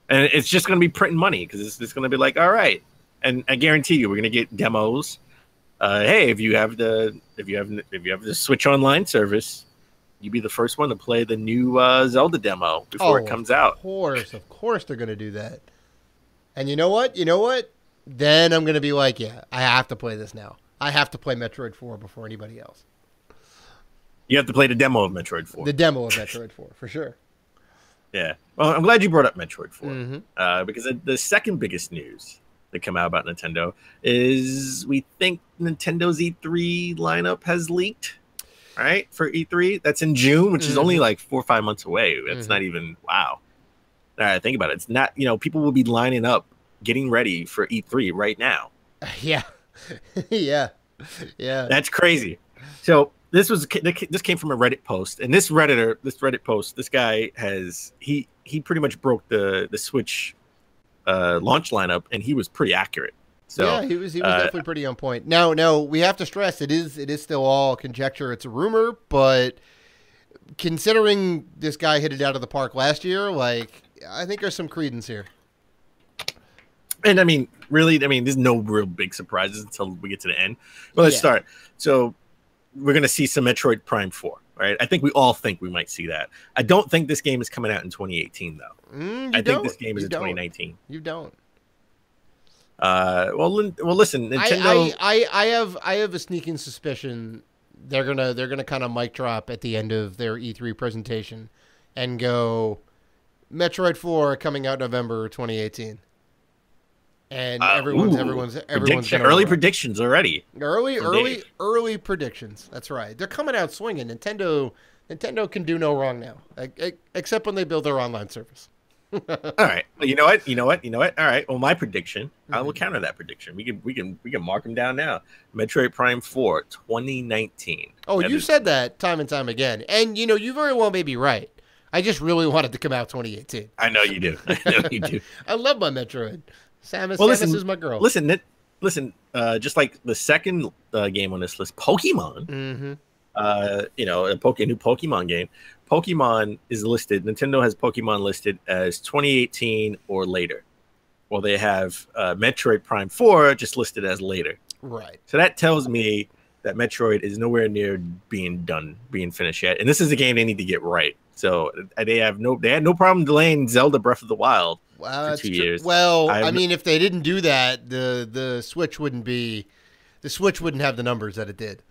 it's just going to be printing money because it's going to be like, all right. And I guarantee you, we're going to get demos. Hey, if you have the Switch Online service, you be the first one to play the new Zelda demo before it comes out. Of course, they're going to do that. And you know what? Then I'm going to be like, yeah, I have to play this now. I have to play Metroid 4 before anybody else. You have to play the demo of Metroid 4. The demo of Metroid 4, for sure. Yeah. Well, I'm glad you brought up Metroid 4 because the second biggest news that come out about Nintendo is we think Nintendo's E3 lineup has leaked, right? For E3. That's in June, which is only like 4 or 5 months away. That's not even, wow. All right, think about it. It's not, people will be lining up, getting ready for E3 right now. Yeah. Yeah. That's crazy. So this came from a Reddit post, and this Reddit post, this guy he pretty much broke the Switch launch lineup, and he was pretty accurate. So yeah, he was definitely pretty on point. Now we have to stress it is still all conjecture. It's a rumor, but considering this guy hit it out of the park last year, I think there's some credence here. And really, there's no real big surprises until we get to the end. But let's start. So we're going to see some Metroid Prime 4, right? I think we all think we might see that. I don't think this game is coming out in 2018, though. I think this game is in 2019. You don't. Well, listen, Nintendo. I have a sneaking suspicion they're gonna kind of mic drop at the end of their E3 presentation and go Metroid 4 coming out November 2018. And everyone's early predictions already. Early predictions. That's right. They're coming out swinging. Nintendo can do no wrong now, except when they build their online service. All right. You know what? All right. Well, my prediction. I will counter that prediction. We can mark them down now. Metroid Prime 4, 2019. Oh, you said that time and time again, and you very well may be right. I just really wanted to come out 2018. I know you do. I love my Metroid. Samus is my girl. Listen. Just like the second game on this list, Pokemon. A new Pokemon game. Pokemon is listed. Nintendo has Pokemon listed as 2018 or later. Well, they have Metroid Prime 4 just listed as later. Right. So that tells me that Metroid is nowhere near being finished yet, and this is a game they need to get right. So they had no problem delaying Zelda Breath of the Wild for 2 years. Well, if they didn't do that, the Switch wouldn't have the numbers that it did,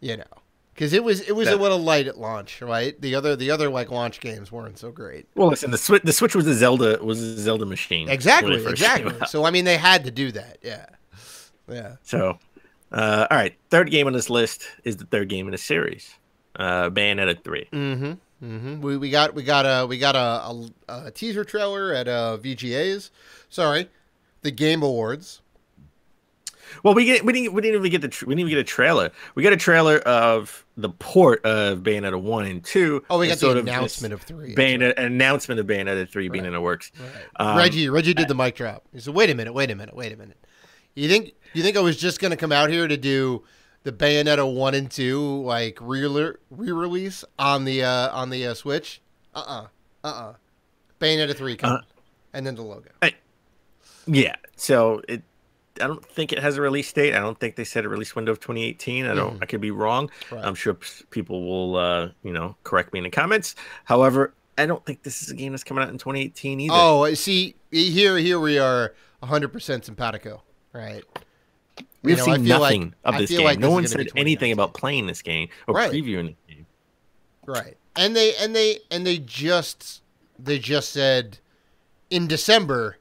because it was a little light at launch, right? The other launch games weren't so great. Well, listen, the Switch was a Zelda machine. Exactly. So they had to do that, yeah. So, all right, third game on this list is the third game in the series, Bayonetta 3. We got a teaser trailer at VGA's. Sorry, the Game Awards. Well, we didn't even get a trailer. We got a trailer of the port of Bayonetta 1 and 2. Oh, we got the announcement of 3. Announcement of Bayonetta 3 being in the works. Right. Reggie did the mic drop. He said, "Wait a minute. You think I was just gonna come out here to do the Bayonetta 1 and 2 re-release on the Switch? Bayonetta 3 coming, and then the logo. Yeah. So I don't think it has a release date. I don't think they said a release window of 2018. I could be wrong. Right. I'm sure people will correct me in the comments. However, I don't think this is a game that's coming out in 2018 either. Oh, see, here we are 100% simpatico, right? We've seen nothing of this game. No one said anything about playing this game or previewing the game. Right. And they just said in December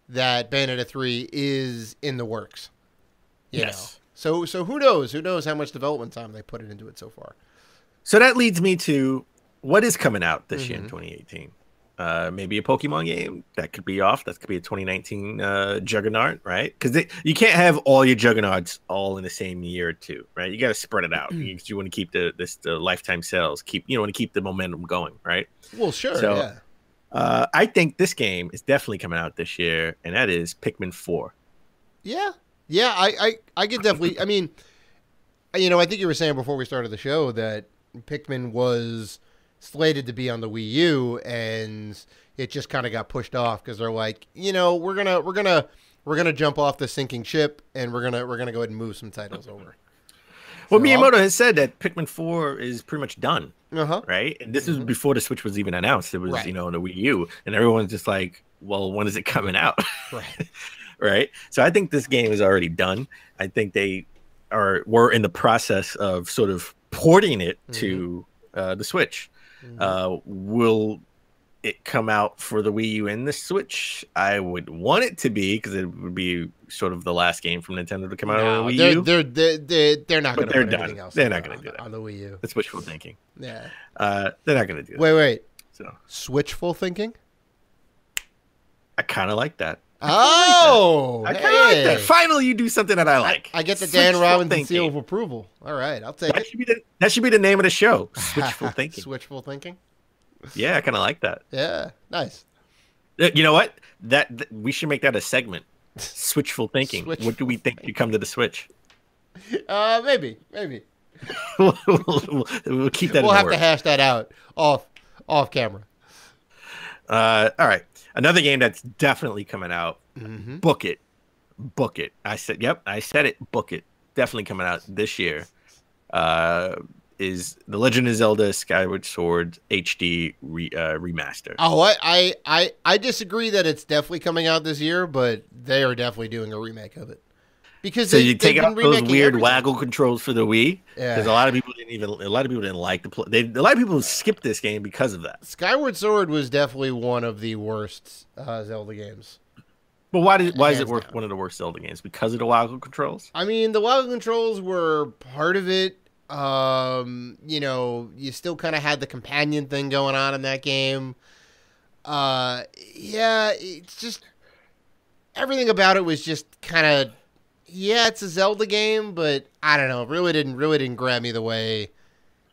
that Bayonetta 3 is in the works. You know. So who knows? Who knows how much development time they put into it so far? So that leads me to what is coming out this year in 2018. Maybe a Pokemon game that could be off. That could be a 2019 juggernaut, right? Because you can't have all your juggernauts all in the same year or two, right? You got to spread it out. You want to keep the lifetime sales. Want to keep the momentum going, right? Well, sure. So, yeah. I think this game is definitely coming out this year, and that is Pikmin 4. Yeah. Yeah, I could definitely. I mean, I think you were saying before we started the show that Pikmin was slated to be on the Wii U, and it just kind of got pushed off because they're like, we're gonna jump off the sinking ship, and we're gonna go ahead and move some titles over. Well, Miyamoto has said that Pikmin 4 is pretty much done, uh-huh. right? And this is before the Switch was even announced. It was, right. On the Wii U, and everyone's just like, well, when is it coming out? Right. Right. So I think this game is already done. I think were in the process of sort of porting it to the Switch. Will it come out for the Wii U and the Switch? I would want it to be, because it would be sort of the last game from Nintendo to come out on the Wii U. They're not going to put anything else. They're not going to do that on the Wii U. That's wishful thinking. Yeah. They're not going to do that. Wait. So Switchful thinking? I kind of like that. Oh, I kind of like that. Finally, you do something that I like. I get the Dan Robinson seal of approval. All right, I'll take it. That should be the name of the show. Switchful thinking. Switchful thinking. Yeah, I kind of like that. Yeah, nice. You know what? That we should make that a segment. Switchful thinking. What do we think should come to the Switch? Maybe. we'll keep that. We'll have to hash that out off camera. All right. Another game that's definitely coming out. Book it. I said it. Book it. Definitely coming out this year. Is The Legend of Zelda Skyward Sword HD remaster. Oh, I disagree that it's definitely coming out this year, but they are definitely doing a remake of it. Because you take out those weird everything. waggle controls for the Wii. Yeah. Because a lot of people didn't like the play. A lot of people skipped this game because of that. Skyward Sword was definitely one of the worst Zelda games. But why is it one of the worst Zelda games? Because of the waggle controls? I mean, the waggle controls were part of it. You still kind of had the companion thing going on in that game. It's just everything about it was just kind of. Yeah, it's a Zelda game, but I don't know. Really didn't grab me the way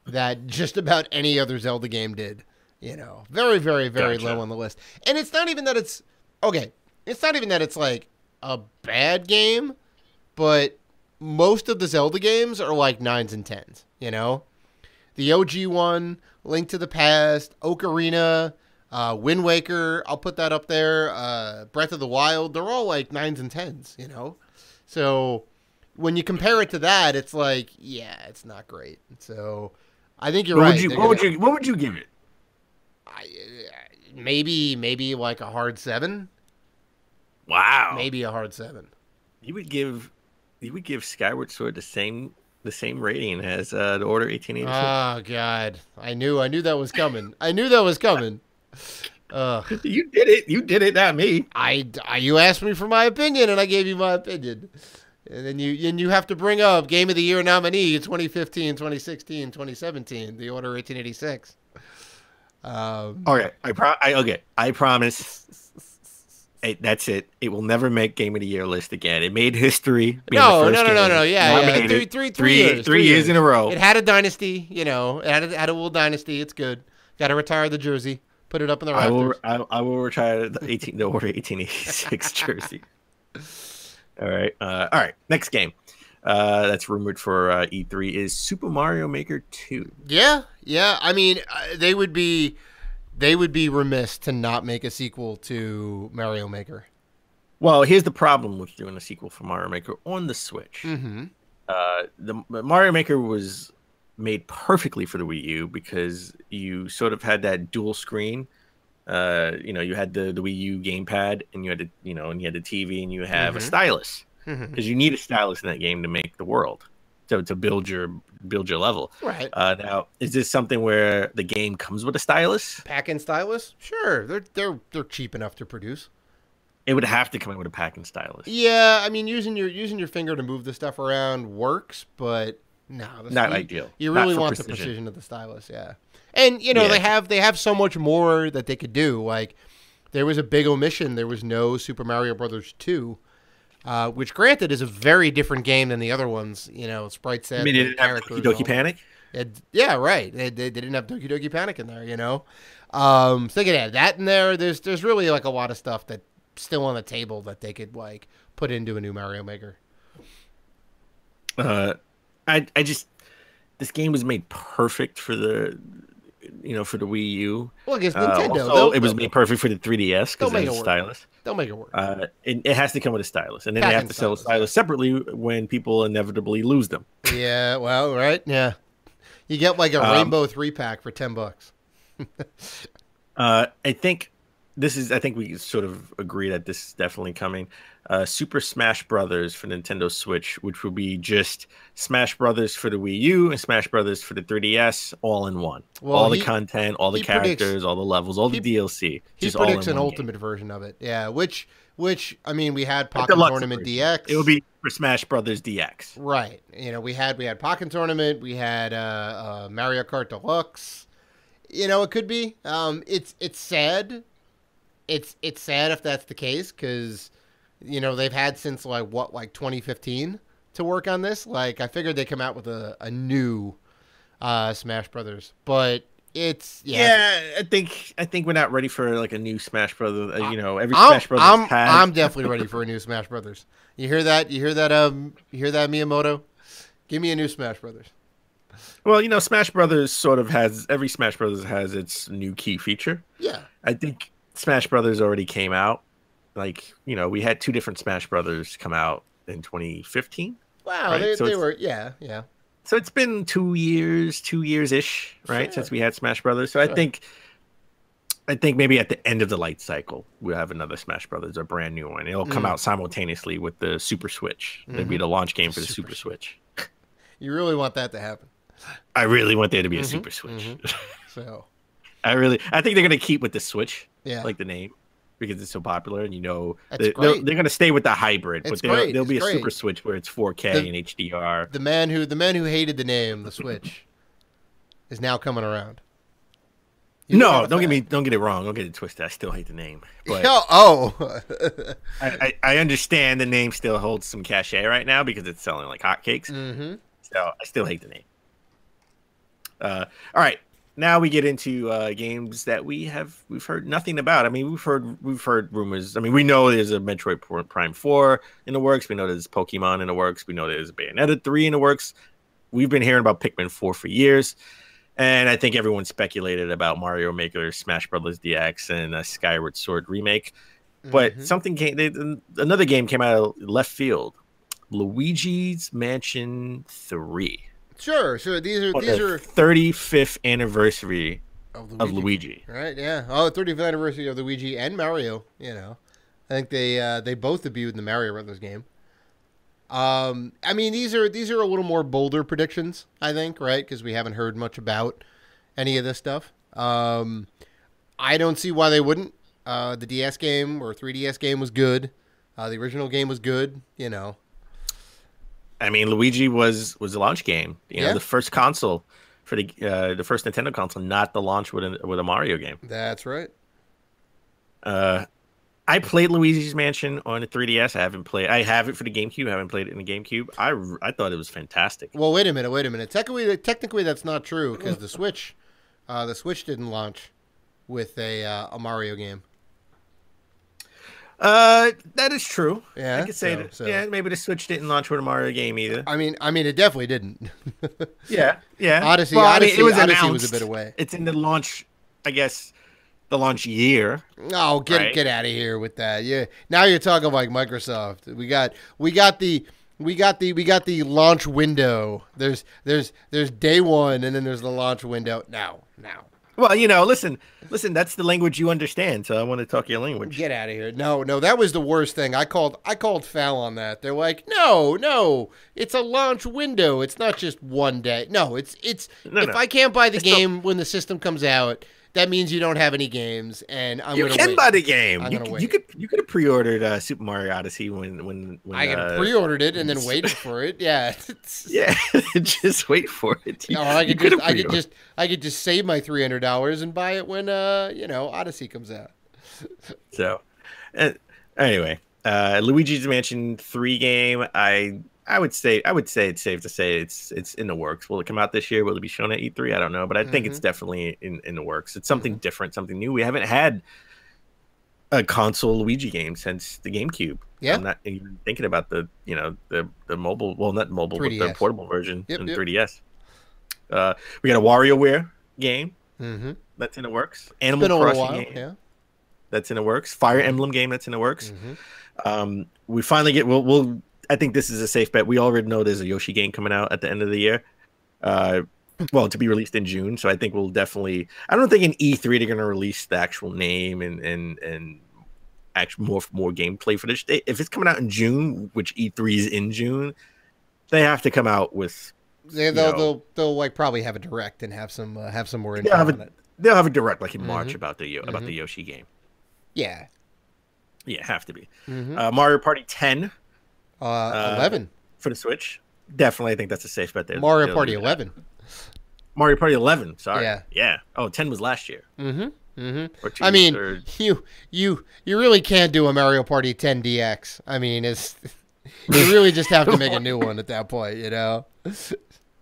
that just about any other Zelda game did. Very, very, very low on the list. And it's not even that it's okay. It's not even that it's like a bad game, but most of the Zelda games are like 9s and 10s. The OG one, Link to the Past, Ocarina, Wind Waker. I'll put that up there. Breath of the Wild. They're all like 9s and 10s. So when you compare it to that, it's like, yeah, it's not great. So I think you're right. What would you give it? Maybe like a hard 7. Wow. Maybe a hard 7. You would give Skyward Sword the same rating as the Order 1886. Oh God, I knew that was coming. You did it, not me. You asked me for my opinion, and I gave you my opinion. And then you have to bring up Game of the Year nominee 2015, 2016, 2017, The Order 1886. Okay, I promise. That's it. It will never make Game of the Year list again. It made history. No. Yeah. 3 years in a row. It had a dynasty. It had a little dynasty. It's good. Got to retire the jersey. Put it up in the rafters. I will retire the Order 1886 jersey. All right. Next game that's rumored for E3 is Super Mario Maker 2. Yeah. I mean, they would be remiss to not make a sequel to Mario Maker. Well, here's the problem with doing a sequel for Mario Maker on the Switch. The Mario Maker was made perfectly for the Wii U because you sort of had that dual screen. You had the Wii U gamepad, and you had and you had the TV, and you have a stylus because you need a stylus in that game to make the world. to build your level. Right. Now, is this something where the game comes with a stylus? Pack-in stylus? Sure, they're cheap enough to produce. It would have to come in with a pack-in stylus. Yeah, I mean, using your finger to move the stuff around works, but no, not ideal. You really want the precision of the stylus, yeah. And they have so much more that they could do. Like, there was a big omission. There was no Super Mario Brothers 2, which, granted, is a very different game than the other ones. Sprite set. I mean, it didn't have Doki Doki Panic. Yeah, right. They didn't have Doki Doki Panic in there. So they could add that in there. There's really like a lot of stuff that's still on the table that they could like put into a new Mario Maker. This game was made perfect for the Wii U. Look, it's Nintendo. Also, it was made perfect for the 3DS because it has a stylus. They'll make it work. It has to come with a stylus, and then they have to sell a stylus separately when people inevitably lose them. Yeah, well, right, yeah. You get like a Rainbow 3-pack for $10. I think we sort of agree that this is definitely coming. Super Smash Brothers for Nintendo Switch, which will be just Smash Brothers for the Wii U and Smash Brothers for the 3DS, all in one. Well, all the content, all the characters, all the levels, all the DLC. He predicts an ultimate version of it. Yeah, which I mean, we had Pocket Tournament version. DX. It will be for Smash Brothers DX. Right. We had Pocket Tournament. We had Mario Kart Deluxe. It could be. It's sad. It's sad if that's the case because, they've had since like 2015 to work on this. Like, I figured they'd come out with a new Smash Brothers, but it's I think we're not ready for like a new Smash Brothers. Every Smash Brothers I'm definitely ready for a new Smash Brothers. You hear that? You hear that? You hear that, Miyamoto? Give me a new Smash Brothers. Well, Smash Brothers every Smash Brothers has its new key feature. Yeah, I think Smash Brothers already came out. Like, we had 2 different Smash Brothers come out in 2015. Wow, right? they were, yeah. So it's been 2 years-ish, right, sure, since we had Smash Brothers. So sure. I think maybe at the end of the light cycle, we'll have another Smash Brothers, a brand new one. It'll come out simultaneously with the Super Switch. It'll be the launch game for the Super Switch. You really want that to happen? I really want there to be a Super Switch. So, I think they're gonna keep with the Switch, like the name, because it's so popular, and they're gonna stay with the hybrid, but there'll be a Super Switch where it's 4K and HDR. The man who hated the name, the Switch, is now coming around. Don't get it wrong. Don't get it twisted. I still hate the name, but I understand the name still holds some cachet right now because it's selling like hotcakes. So I still hate the name. All right, now we get into games that we've heard nothing about. I mean, we've heard rumors. I mean, we know there's a Metroid Prime 4 in the works. We know there's Pokemon in the works. We know there's Bayonetta 3 in the works. We've been hearing about Pikmin 4 for years, and I think everyone speculated about Mario Maker, Smash Brothers DX, and a Skyward Sword remake. But another game came out of left field. Luigi's Mansion 3. Sure. These are 35th anniversary of Luigi. Right? Yeah. Oh, 35th anniversary of Luigi and Mario. I think they both debuted in the Mario Brothers game. I mean, these are a little more bolder predictions, I think, right? Because we haven't heard much about any of this stuff. I don't see why they wouldn't. The DS game or 3DS game was good. The original game was good. I mean, Luigi was a launch game. The first console for the first Nintendo console, not the launch with a Mario game. That's right. I played Luigi's Mansion on the 3DS. I have it for the GameCube. I haven't played it in the GameCube. I thought it was fantastic. Well, wait a minute. Technically, that's not true because the Switch didn't launch with a Mario game. That is true. Yeah, I could say that. Yeah, maybe the Switch didn't launch with a Mario game either. I mean, it definitely didn't. Yeah. Odyssey it was a bit away. It's in the launch, I guess, the launch year. Oh, get out of here with that. Yeah, now you're talking like Microsoft. We got the launch window. There's day one, and then there's the launch window. Now, Well, listen. That's the language you understand, so I want to talk your language. Get out of here! No, that was the worst thing. I called foul on that. They're like, no, it's a launch window. It's not just one day. No, it's if I can't buy the game when the system comes out, that means you don't have any games, and I'm going to wait. You can buy the game. I'm gonna wait. You could have pre-ordered Super Mario Odyssey when I could have pre-ordered it and then waited for it. Yeah, yeah, just wait for it. I could just save my $300 and buy it when Odyssey comes out. So, anyway, Luigi's Mansion 3 game. I would say it's safe to say it's in the works. Will it come out this year? Will it be shown at E3? I don't know, but I think it's definitely in the works. It's something different, something new. We haven't had a console Luigi game since the GameCube. Yeah, I'm not even thinking about the mobile. Well, not mobile, 3DS. But the portable version in 3DS. We got a WarioWare game that's in the works. Animal Crossing game. Yeah. That's in the works. Fire Emblem game that's in the works. We finally get we'll I think this is a safe bet. We already know there's a Yoshi game coming out at the end of the year. To be released in June. So I think we'll definitely. I don't think in E3 they're going to release the actual name and actual more gameplay footage. If it's coming out in June, which E3 is in June, they have to come out with. They'll like probably have a direct and have some more info on it. They'll have a direct like in March about the Yoshi game. Yeah. Yeah, have to be. Mario Party 10. 11 for the Switch. Definitely, I think that's a safe bet there. Mario Party 11. Mario Party 11. Sorry. Yeah. Oh, 10 was last year. I mean, you really can't do a Mario Party 10 DX. I mean, you really just have to make a new one at that point,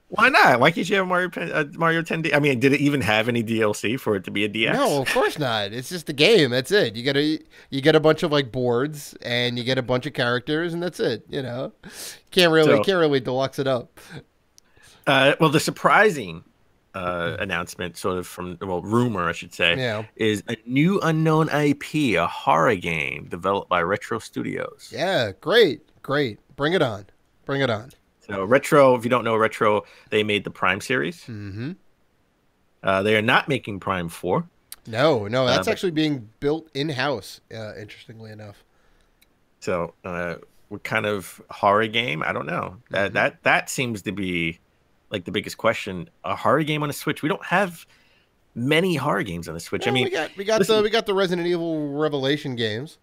Why not? Why can't you have Mario 10 DX? I mean, did it even have any DLC for it to be a DX? No, of course not. It's just a game. That's it. You get a bunch of like boards and you get a bunch of characters and that's it. Can't really deluxe it up. Well, the surprising announcement, sort of rumor, I should say, is a new unknown IP, a horror game developed by Retro Studios. Yeah, great. Bring it on. So Retro, if you don't know Retro, they made the Prime series. They are not making Prime 4. No, that's actually being built in-house, interestingly enough. So what kind of horror game? I don't know. That seems to be like the biggest question. A horror game on a Switch? We don't have many horror games on the Switch. Well, we got the Resident Evil Revelation games.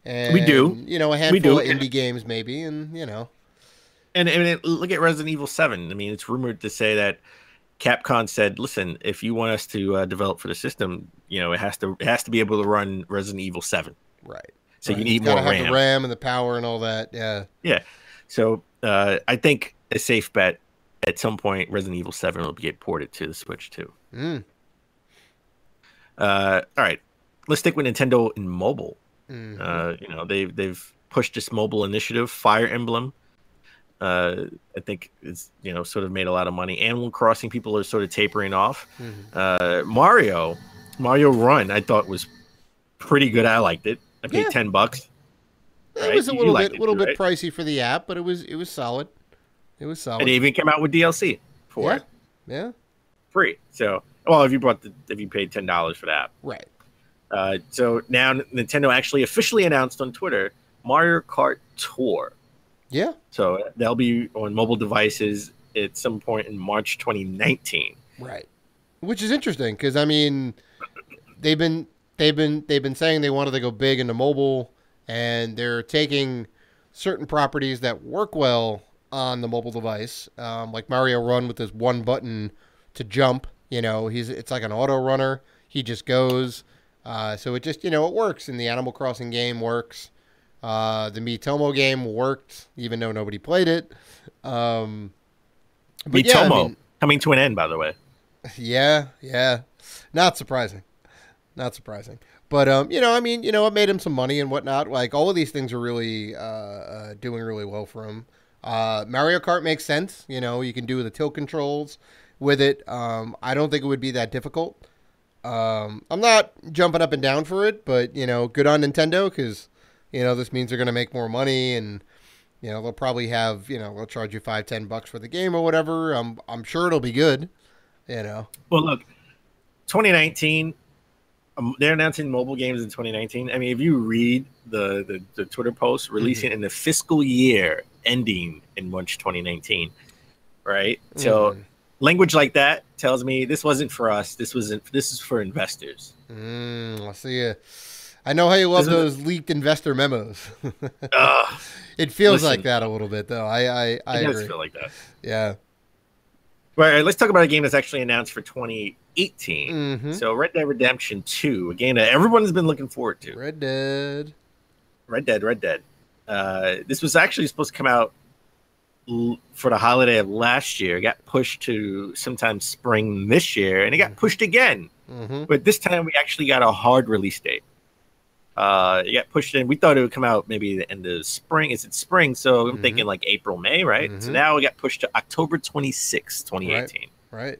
And, we do. A handful of indie games maybe, and And look at Resident Evil 7. I mean, it's rumored to say that Capcom said, "Listen, if you want us to develop for the system, it has to be able to run Resident Evil 7." Right. So you need more RAM. Have the RAM and the power and all that. Yeah. Yeah. So I think a safe bet at some point Resident Evil 7 will get ported to the Switch too. All right, let's stick with Nintendo in mobile. They've pushed this mobile initiative, Fire Emblem. I think it's sort of made a lot of money. Animal Crossing, people are sort of tapering off. Mario Run, I thought was pretty good. I liked it. I paid $10. It was a little bit pricey for the app, but it was solid. It was solid. And it even came out with DLC for it. Yeah. Free. So, well, if you paid $10 for the app, right? So now Nintendo actually officially announced on Twitter Mario Kart Tour. Yeah. So they'll be on mobile devices at some point in March 2019. Right. Which is interesting because I mean, they've been saying they wanted to go big into mobile, and they're taking certain properties that work well on the mobile device, like Mario Run with this one button to jump. It's like an auto runner. He just goes. So it just it works, and the Animal Crossing game works. The Miitomo game worked, even though nobody played it. Miitomo coming to an end, by the way. Yeah. Not surprising. But, it made him some money and whatnot. Like, all of these things are really doing really well for him. Mario Kart makes sense. You can do the tilt controls with it. I don't think it would be that difficult. I'm not jumping up and down for it, but, good on Nintendo because... this means they're going to make more money, and they'll probably have they'll charge you $5-10 for the game or whatever. I'm sure it'll be good. Well, look, 2019. They're announcing mobile games in 2019. I mean, if you read the Twitter post, releasing in the fiscal year ending in March 2019, right? So language like that tells me this wasn't for us. This is for investors. I see. I know how you love those leaked investor memos. It feels like that a little bit, though. I agree. It does feel like that. Yeah. All right, let's talk about a game that's actually announced for 2018. So Red Dead Redemption 2, a game that everyone's been looking forward to. Red Dead. This was actually supposed to come out for the holiday of last year. It got pushed to sometime spring this year, and it got pushed again. But this time we actually got a hard release date. It got pushed in. We thought it would come out maybe the end of spring. Is it spring? So I'm thinking like April, May, right? So now it got pushed to October 26, 2018. Right.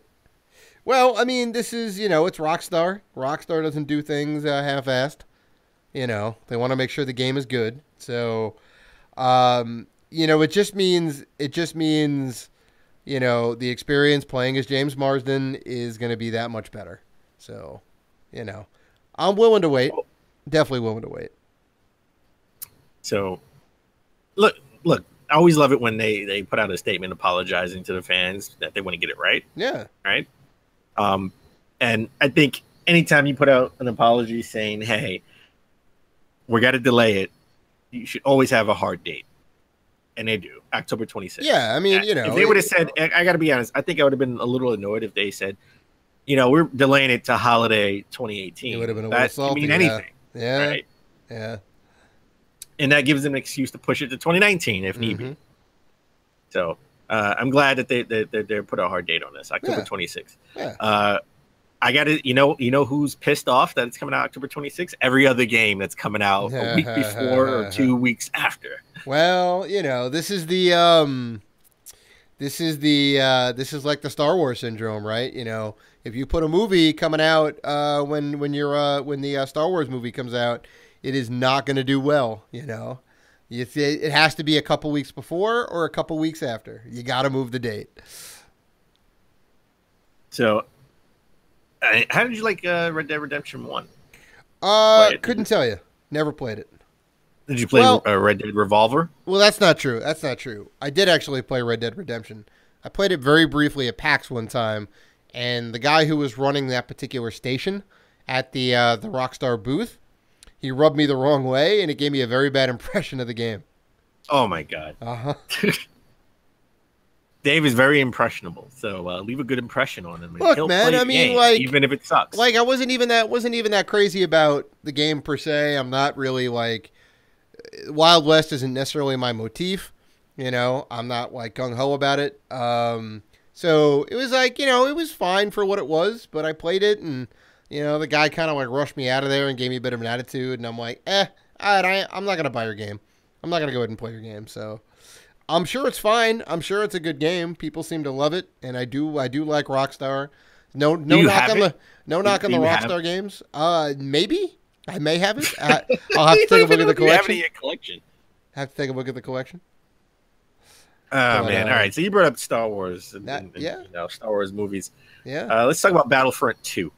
Well, I mean, this is, it's Rockstar. Rockstar doesn't do things half-assed. They want to make sure the game is good. So, it just means, the experience playing as James Marsden is going to be that much better. So, I'm willing to wait. Definitely willing to wait. So, look, I always love it when they put out a statement apologizing to the fans that they want to get it right. Yeah. Right? And I think anytime you put out an apology saying, hey, we got to delay it, you should always have a hard date. And they do. October 26th. Yeah, I mean, If they would have said, I got to be honest, I think I would have been a little annoyed if they said, we're delaying it to holiday 2018. It would have been a little salty. That mean anything. Yeah. Right? Yeah. And that gives them an excuse to push it to 2019 if need be. So I'm glad that they put a hard date on this, October 26th. Yeah. I got to, you know who's pissed off that it's coming out October 26th? Every other game that's coming out a week before or 2 weeks after. Well, this is like the Star Wars syndrome, right? If you put a movie coming out when the Star Wars movie comes out, it is not going to do well. It has to be a couple weeks before or a couple weeks after. You got to move the date. So, how did you like Red Dead Redemption 1? Couldn't tell you. Never played it. Did you play Red Dead Revolver? Well, that's not true. I did actually play Red Dead Redemption. I played it very briefly at PAX one time, and the guy who was running that particular station at the Rockstar booth, he rubbed me the wrong way, and it gave me a very bad impression of the game. Oh, my God. Dave is very impressionable, so leave a good impression on him. Look, man, I mean, like, even if it sucks. Like, I wasn't even that crazy about the game per se. I'm not really like Wild West isn't necessarily my motif. I'm not like gung ho about it. So it was like, it was fine for what it was, but I played it, and the guy kind of like rushed me out of there and gave me a bit of an attitude, and I'm like, I'm not gonna buy your game. I'm not gonna go ahead and play your game. So. I'm sure it's fine. I'm sure it's a good game. People seem to love it, and I do like Rockstar. No knock on the Rockstar games. Maybe I may have it. I'll have to take a look at the collection. Have to take a look at the collection. Oh man! All right. So you brought up Star Wars, Star Wars movies. Yeah. Let's talk about Battlefront II.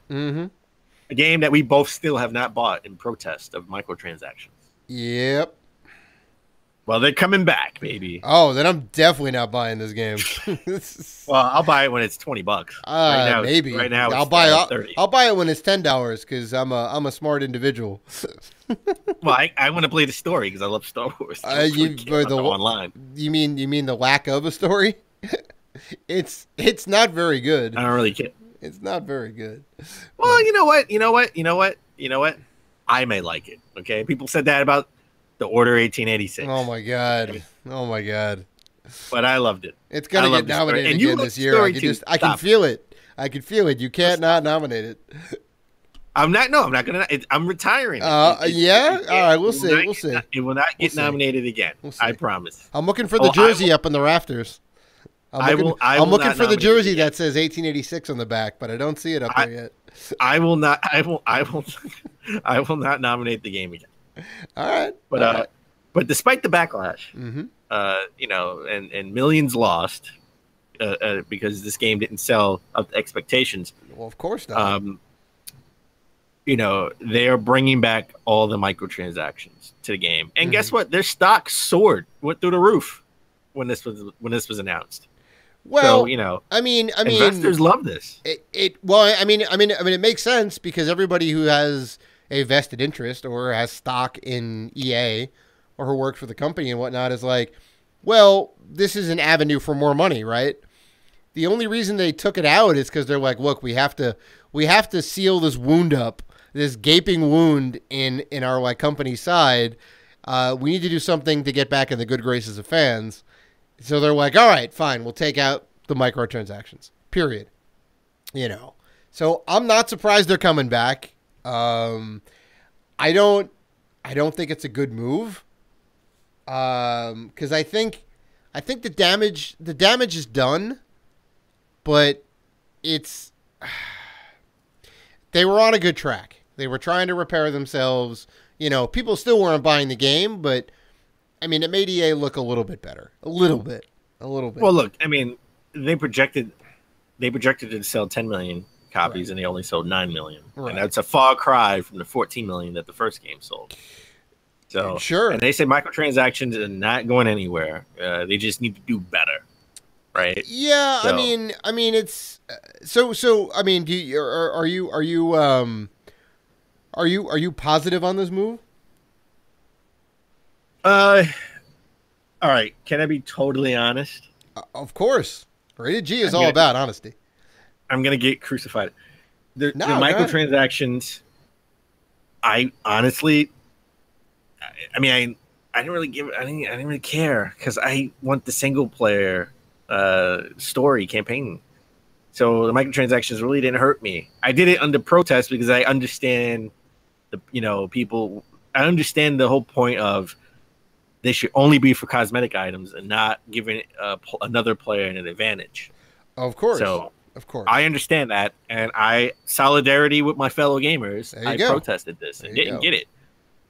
A game that we both still have not bought in protest of microtransactions. Yep. Well, they're coming back, baby. Oh, then I'm definitely not buying this game. Well, I'll buy it when it's $20. Right now, maybe. Right now, I'll buy it when it's $10 because I'm a smart individual. Well, I want to play the story because I love Star Wars. Online. You mean the lack of a story? It's not very good. I don't really care. It's not very good. Well, you know what? I may like it. Okay, people said that about The Order 1886. Oh my god! But I loved it. It's gonna get nominated again this year. I can feel it. You can't not nominate it. I'm not gonna. I'm retiring. Yeah. All right. We'll see. It will not get nominated again. I promise. I'm looking for the jersey up in the rafters. I'm looking for the jersey that says 1886 on the back, but I don't see it up there yet. I will not. I will not nominate the game again. All right. But despite the backlash, and millions lost because this game didn't sell up to expectations. Well, of course not. they are bringing back all the microtransactions to the game, and guess what? Their stock soared, went through the roof when this was announced. Well, so, I mean, investors love this. It makes sense because everybody who has a vested interest or has stock in EA or who works for the company and whatnot is like, well, this is an avenue for more money, right? The only reason they took it out is because they're like, look, we have to seal this wound up, this gaping wound in our like company side. We need to do something to get back in the good graces of fans. So they're like, all right, fine, we'll take out the microtransactions. Period. So I'm not surprised they're coming back. I don't think it's a good move. Because I think the damage is done, but they were on a good track. They were trying to repair themselves. People still weren't buying the game, but I mean, it made EA look a little bit better. A little bit. Well, look, I mean, they projected to sell 10 million copies, right, and they only sold 9 million. Right. And that's a far cry from the 14 million that the first game sold. So sure. And they say microtransactions are not going anywhere. They just need to do better, right? Yeah, so. I mean, it's so. I mean, are you positive on this move? All right. Can I be totally honest? Of course. Rated G is all about honesty. I'm gonna get crucified. The microtransactions. I honestly. I mean, I didn't really care because I want the single player story campaign. So the microtransactions really didn't hurt me. I did it under protest because I understand people. I understand the whole point of they should only be for cosmetic items and not giving another player an advantage. Of course. So of course, I understand that, and solidarity with my fellow gamers. I protested this and didn't get it.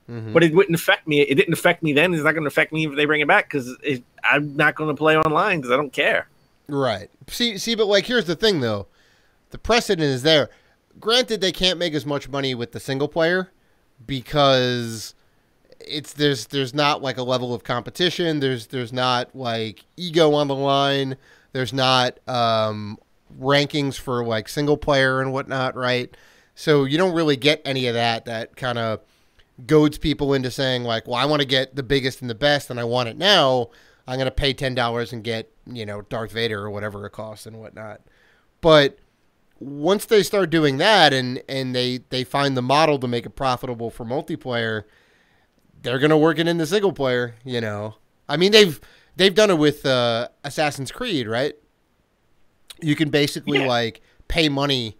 Mm-hmm. But it wouldn't affect me. It didn't affect me then. It's not going to affect me if they bring it back because I'm not going to play online because I don't care. Right. See, but like here's the thing though, the precedent is there. Granted, they can't make as much money with the single player because there's not like a level of competition. There's not like ego on the line. There's not rankings for like single player and whatnot, right? So you don't really get any of that kind of goads people into saying like, well, I want to get the biggest and the best and I want it now. I'm going to pay $10 and get, Darth Vader or whatever it costs and whatnot. But once they start doing that and they find the model to make it profitable for multiplayer, they're going to work it in the single player, I mean, they've done it with Assassin's Creed, right? You can basically like pay money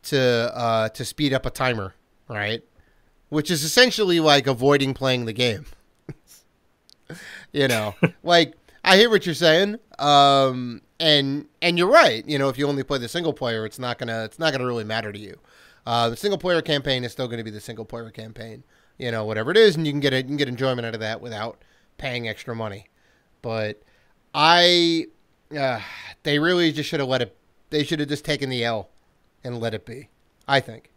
to speed up a timer, right? Which is essentially like avoiding playing the game. Like I hear what you're saying. And you're right. If you only play the single player, it's not gonna really matter to you. The single player campaign is still going to be the single player campaign, whatever it is. And you can get enjoyment out of that without paying extra money. But they really just should have let it, they should have just taken the L and let it be, I think.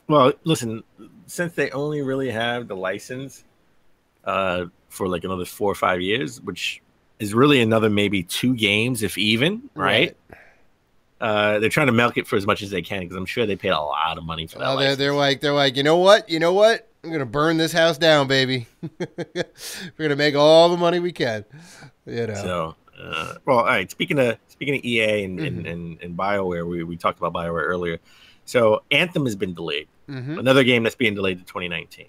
Well, listen, since they only really have the license for like another 4 or 5 years, which is really another maybe 2 games, if even, right? They're trying to milk it for as much as they can because I'm sure they paid a lot of money for that. License. They're like, you know what? I'm gonna burn this house down, baby. We're gonna make all the money we can. So, well, all right. Speaking of EA and BioWare, we talked about BioWare earlier. So Anthem has been delayed. Mm-hmm. Another game that's being delayed to 2019.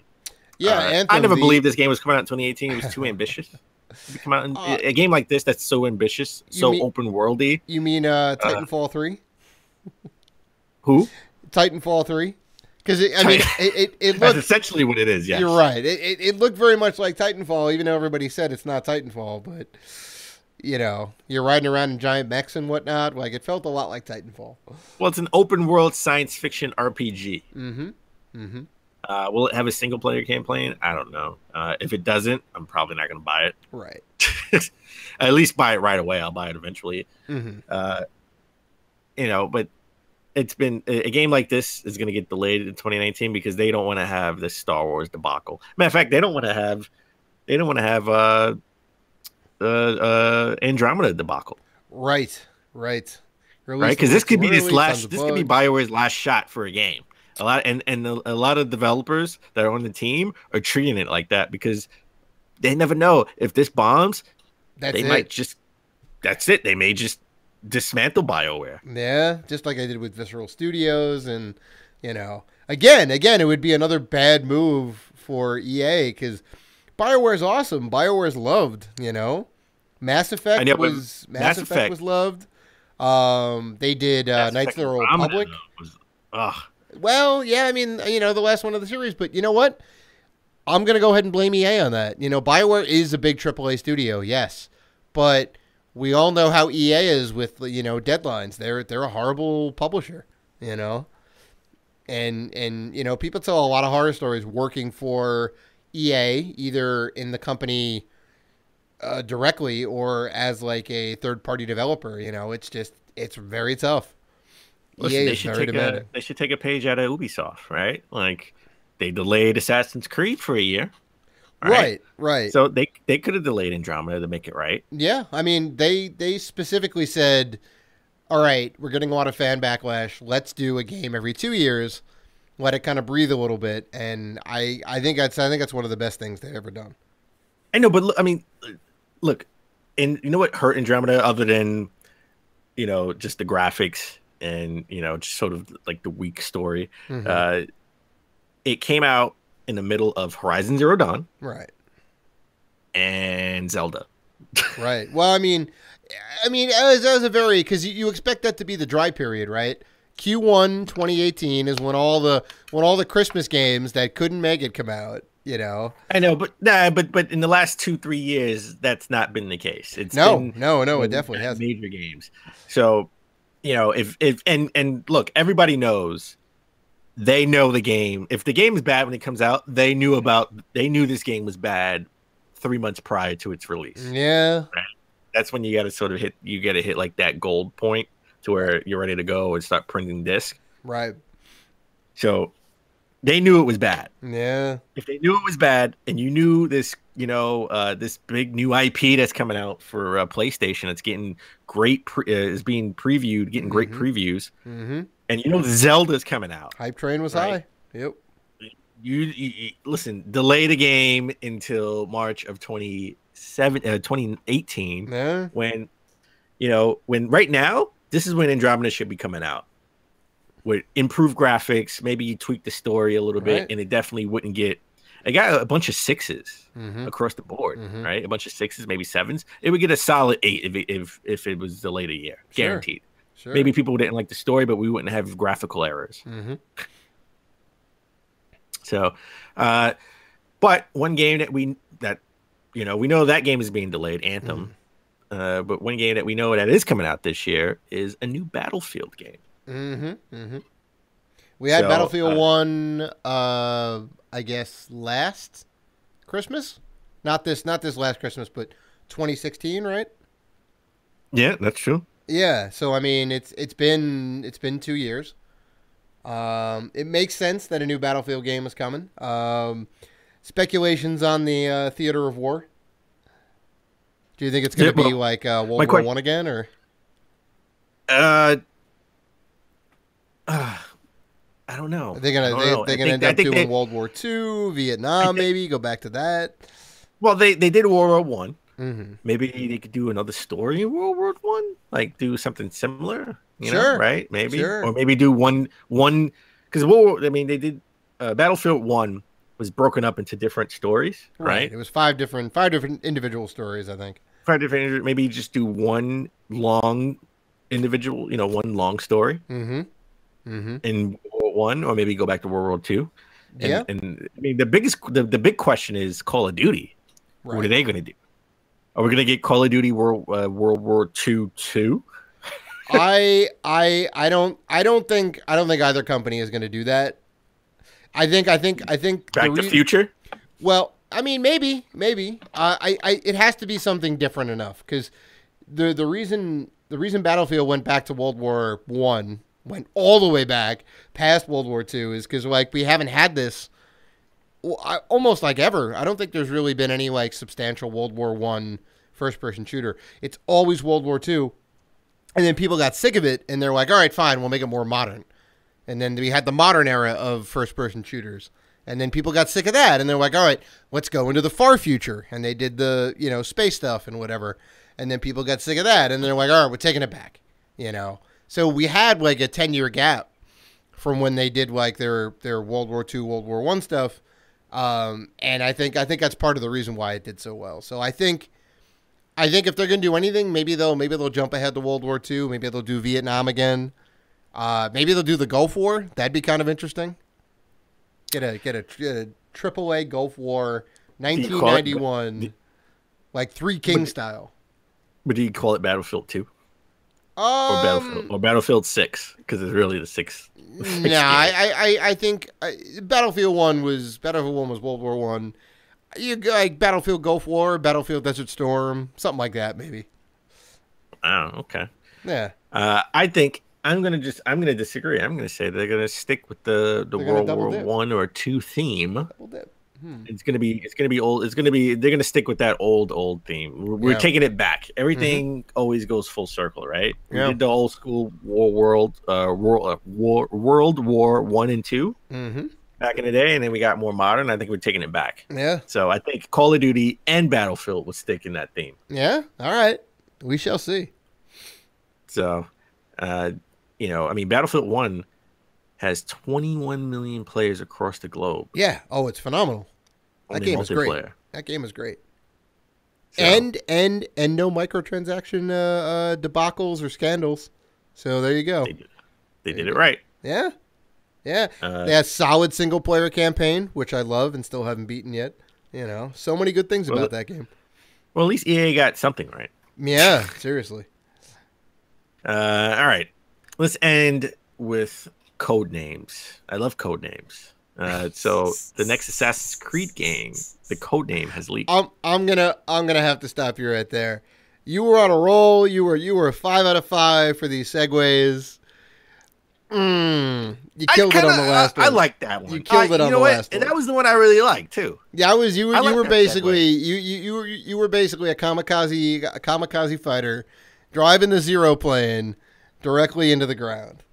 Yeah, Anthem, I never believed this game was coming out in 2018. It was too ambitious to come out. A game like this that's so ambitious, open worldy. You mean Titanfall 3? Who? Titanfall 3? Because it looked, that's essentially what it is. Yeah, you're right. It looked very much like Titanfall, even though everybody said it's not Titanfall. But you're riding around in giant mechs and whatnot. Like it felt a lot like Titanfall. Well, it's an open world science fiction RPG. Mm-hmm. Mm-hmm. Will it have a single player campaign? I don't know. If it doesn't, I'm probably not going to buy it. Right. At least buy it right away. I'll buy it eventually. Mm-hmm. But it's been a game like this is going to get delayed in 2019 because they don't want to have this Star Wars debacle. Matter of fact, they don't want to have Andromeda debacle. Right. Right, because this could be BioWare's last shot for a game. A lot of developers that are on the team are treating it like that because they never know if this bombs. That's it. They may just dismantle BioWare. Yeah, just like I did with Visceral Studios, and again, it would be another bad move for EA because BioWare's awesome. BioWare's loved. Mass Effect was loved. They did Knights of the Old Republic. Well, yeah, I mean, the last one of the series, but you know what? I'm going to go ahead and blame EA on that. BioWare is a big AAA studio, yes, but we all know how EA is with, deadlines. They're a horrible publisher, and people tell a lot of horror stories working for EA, either in the company directly or as like a third-party developer. It's very tough. Listen, they should take a page out of Ubisoft, right? Like they delayed Assassin's Creed for a year. Right. So they could have delayed Andromeda to make it right. Yeah, I mean they specifically said, all right, we're getting a lot of fan backlash. Let's do a game every 2 years. Let it kind of breathe a little bit, and I think that's one of the best things they've ever done. I know, but look, and you know what hurt Andromeda other than just the graphics and just sort of like the weak story. Mm-hmm. It came out in the middle of Horizon Zero Dawn, right, and Zelda. Right. Well, I mean, that was a very, because you expect that to be the dry period, right? Q1 2018 is when all the Christmas games that couldn't make it come out. I know, but in the last 2-3 years, that's not been the case. It's no, it definitely has major games. So, if look, everybody knows. They know the game. If the game is bad when it comes out, they knew this game was bad 3 months prior to its release. Yeah. Right? That's when you got to sort of hit like that gold point to where you're ready to go and start printing disc. Right. So they knew it was bad. Yeah. If they knew it was bad and you knew this, this big new IP that's coming out for PlayStation, it's getting great, is being previewed, getting great previews. Mm-hmm. And Zelda's coming out. Hype train was high. Yep. You listen, delay the game until March of 2018. Yeah. When right now, this is when Andromeda should be coming out. With improved graphics, maybe you tweak the story a little bit, and it definitely wouldn't get. It got a bunch of 6s across the board, right? A bunch of 6s, maybe 7s. It would get a solid 8 if it was delayed a year, guaranteed. Sure. Maybe people didn't like the story, but we wouldn't have graphical errors. Mm-hmm. So, but one game that we know that game is being delayed, Anthem. But one game that we know that is coming out this year is a new Battlefield game. We had Battlefield 1, I guess last Christmas, not this last Christmas, but 2016, right? Yeah, that's true. Yeah, so I mean, it's been 2 years. It makes sense that a new Battlefield game is coming. Speculations on the theater of war. Do you think it's going to be like World War I again, or? I don't know. Are they gonna end up doing World War II, Vietnam, maybe go back to that? Well, they did World War I. Maybe they could do another story in World War I, like do something similar. You know, right? Maybe, or maybe do one because they did Battlefield 1 was broken up into different stories, right? It was five different individual stories, I think. 5 different. Maybe just do one long individual, one long story. In World War I, or maybe go back to World War II. And I mean, the big question is Call of Duty. Right. What are they going to do? Are we going to get Call of Duty World War II 2? I don't think either company is going to do that. I think Back to Future. Well, I mean, maybe. It has to be something different enough because the reason Battlefield went back to World War I went all the way back past World War II is because, like, we haven't had this almost like ever. I don't think there's really been any, like, substantial World War I first-person shooter. It's always World War II. And then people got sick of it, and they're like, all right, fine, we'll make it more modern. And then we had the modern era of first-person shooters. And then people got sick of that, and they're like, all right, let's go into the far future. And they did the, space stuff and whatever. And then people got sick of that, and they're like, all right, we're taking it back, So we had, like, a 10-year gap from when they did, like, their World War II, World War I stuff. And I think that's part of the reason why it did so well. So I think if they're going to do anything, maybe they'll jump ahead to World War II. Maybe they'll do Vietnam again. Maybe they'll do the Gulf War. That'd be kind of interesting. Get a AAA Gulf War 1991, like Three Kings style. But do you call it Battlefield 2? Or Battlefield 6? Because it's really the sixth. I think Battlefield 1 was World War One. You like Battlefield Gulf War, Battlefield Desert Storm, something like that, maybe. Oh, okay. Yeah. I think I'm gonna disagree. I'm gonna say they're gonna stick with the World War One or II theme. It's gonna be old. They're gonna stick with that old theme. We're taking it back. Everything always goes full circle, right? We did the old school World War One and 2 back in the day, and then we got more modern. I think we're taking it back. Yeah. So I think Call of Duty and Battlefield will stick in that theme. Yeah. All right. We shall see. So, Battlefield 1 has 21 million players across the globe. Yeah. Oh, it's phenomenal. That game is great. That game is great. So, and no microtransaction debacles or scandals. So there you go. They did it right. Yeah. Yeah. They had solid single player campaign, which I love and still haven't beaten yet. So many good things about that game. Well, at least EA got something right. Yeah, seriously. All right. Let's end with code names. I love code names. So the next Assassin's Creed game, the code name has leaked. I'm gonna have to stop you right there. You were on a roll. You were 5 out of 5 for these segues. You killed it on the last one. I like that one. You killed it on the last one. And that was the one I really liked too. Yeah, you were basically you were basically a kamikaze fighter driving the Zero plane directly into the ground.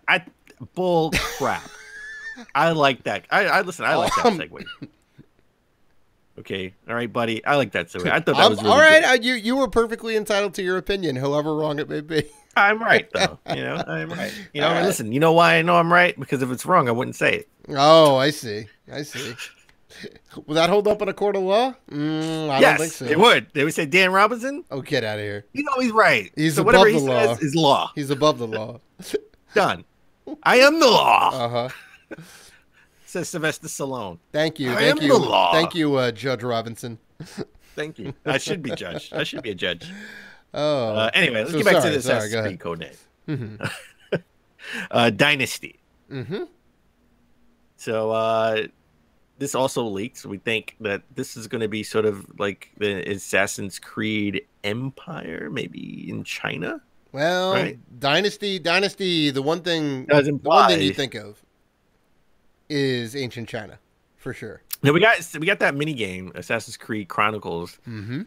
I bull crap. I like that. I listen. I like that segue. Okay, all right, buddy. I like that segue. I thought that was really all right. good. You were perfectly entitled to your opinion, however wrong it may be. I'm right though. I'm right. Listen. You know why I know I'm right? Because if it's wrong, I wouldn't say it. Oh, I see. Will that hold up in a court of law? I don't think so. It would. They would say Dan Robinson. Oh, get out of here. He's right. He's so above whatever the he law. says is law. He's above the law. Done. I am the law. Uh-huh. Says Sylvester Stallone. Thank you. I am the law. Thank you, Judge Robinson. Thank you. I should be judged. I should be a judge. Oh. Anyway, let's get back to the Assassin's Creed code name. Dynasty. Mm-hmm. So this also leaked. So we think that this is going to be sort of like the Assassin's Creed Empire, maybe in China. Well, right? Dynasty. The one thing you think of is ancient China, for sure. Now we got that mini game, Assassin's Creed Chronicles, in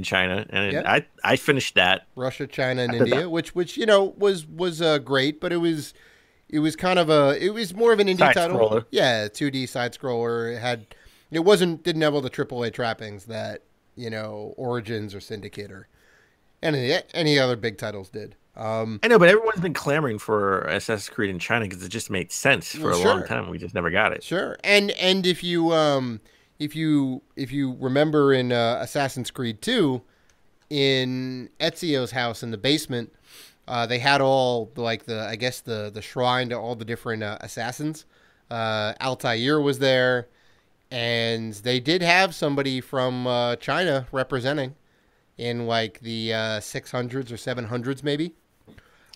China, and I finished that. Russia, China, and India, which was great, but it was kind of it was more of an indie title. Scroller. Yeah, 2D side scroller. Didn't have all the AAA trappings that Origins or Syndicate or any other big titles did. I know, but everyone's been clamoring for Assassin's Creed in China because it just made sense for a long time. We just never got it. Sure, and if you remember in Assassin's Creed 2, in Ezio's house in the basement, they had all the shrine to all the different assassins. Altair was there, and they did have somebody from China representing in like the 600s or 700s maybe.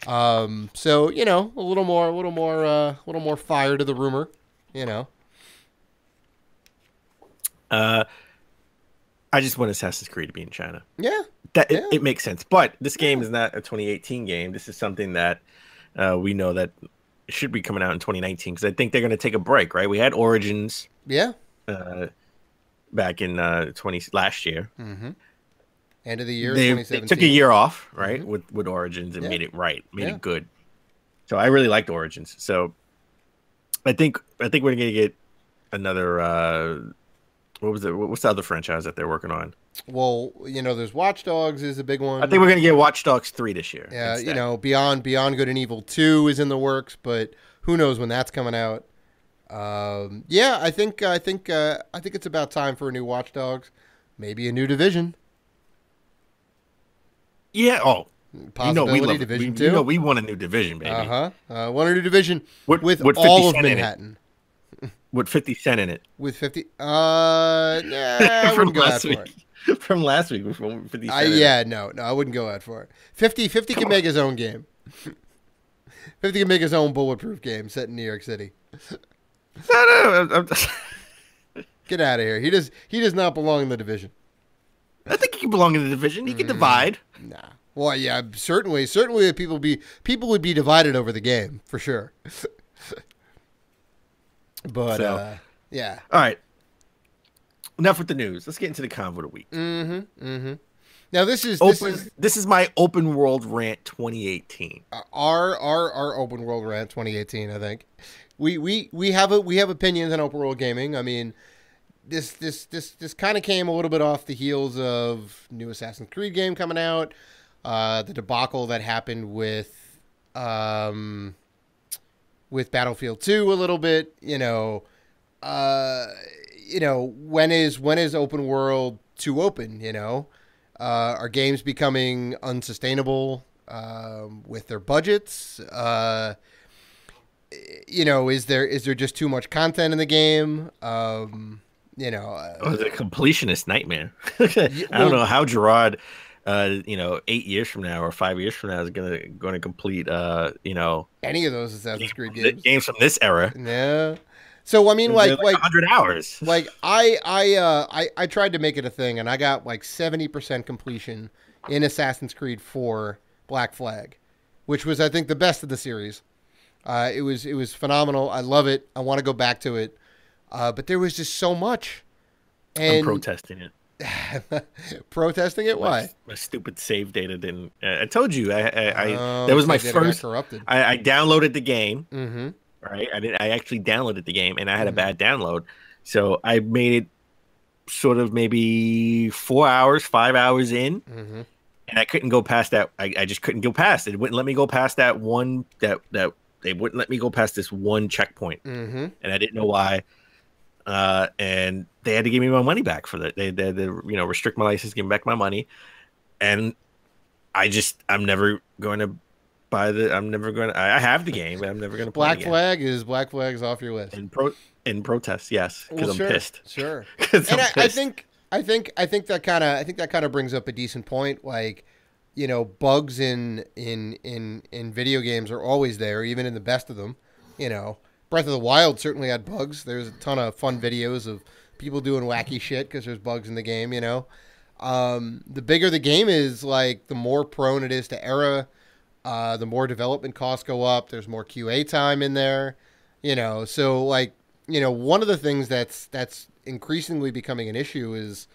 So a little more fire to the rumor, I just want Assassin's Creed to be in China. Yeah. It makes sense. But this game is not a 2018 game. This is something that we know that it should be coming out in 2019 because I think they're going to take a break, right? We had Origins, back in last year. Mm-hmm. End of the year, they 2017. took a year off, right, Mm-hmm. with Origins and made it it good. So I really liked Origins. So I think we're going to get another. What's the other franchise that they're working on? Well, there's Watch Dogs is a big one. I think we're going to get Watch Dogs 3 this year. Yeah, instead. Beyond Good and Evil 2 is in the works, but who knows when that's coming out. I think it's about time for a new Watch Dogs, maybe a new Division. Yeah. Oh, Possibility Division 2. We want a new Division, baby. Want a new Division with 50 all of Cent in it. Manhattan. With 50 Cent in it. With 50, I wouldn't go out for it. From last week, with 50 Cent. No, I wouldn't go out for it. 50 can make his own game. 50 can make his own bulletproof game set in New York City. No. Get out of here. He does not belong in the Division. I think he can belong in the Division. He can divide. Nah. Well, yeah, certainly people would be divided over the game for sure. But yeah. All right. Enough with the news. Let's get into the convo of the week. Mm-hmm. Now this is my open world rant 2018. Our open world rant 2018. I think we have opinions on open world gaming. I mean, this kind of came a little bit off the heels of new Assassin's Creed game coming out, the debacle that happened with Battlefield 2 a little bit. When is open world too open? Are games becoming unsustainable with their budgets? Is there just too much content in the game? It's a completionist nightmare. I don't know how Gerard, 8 years from now or 5 years from now is going to complete, any of those Assassin's Creed games. Games from this era. Yeah. So I mean, like 100 hours. Like I tried to make it a thing, and I got like 70% completion in Assassin's Creed 4 Black Flag, which was I think the best of the series. It was phenomenal. I love it. I want to go back to it, but there was just so much. And I'm protesting it. Protesting it? Why? My stupid save data didn't. I told you. That was my data first. got corrupted. I downloaded the game. Mm-hmm. Right. I actually downloaded the game, and I had a bad download, so I made it sort of maybe 4 hours, 5 hours in, and I couldn't go past that. I just couldn't go past it. It wouldn't let me go past that one. That they wouldn't let me go past this one checkpoint, and I didn't know why. And they had to give me my money back for that. They restrict my license, give me back my money, and I'm never going to buy I have the game, but I'm never going to play it. Black Flag's off your list. In protest, yes, because I'm pissed. Sure. And I think that kind of brings up a decent point. Like, bugs in video games are always there, even in the best of them. Breath of the Wild certainly had bugs. There's a ton of fun videos of people doing wacky shit because there's bugs in the game. The bigger the game is, like, the more prone it is to error. The more development costs go up. There's more QA time in there, So, like, one of the things that's increasingly becoming an issue is,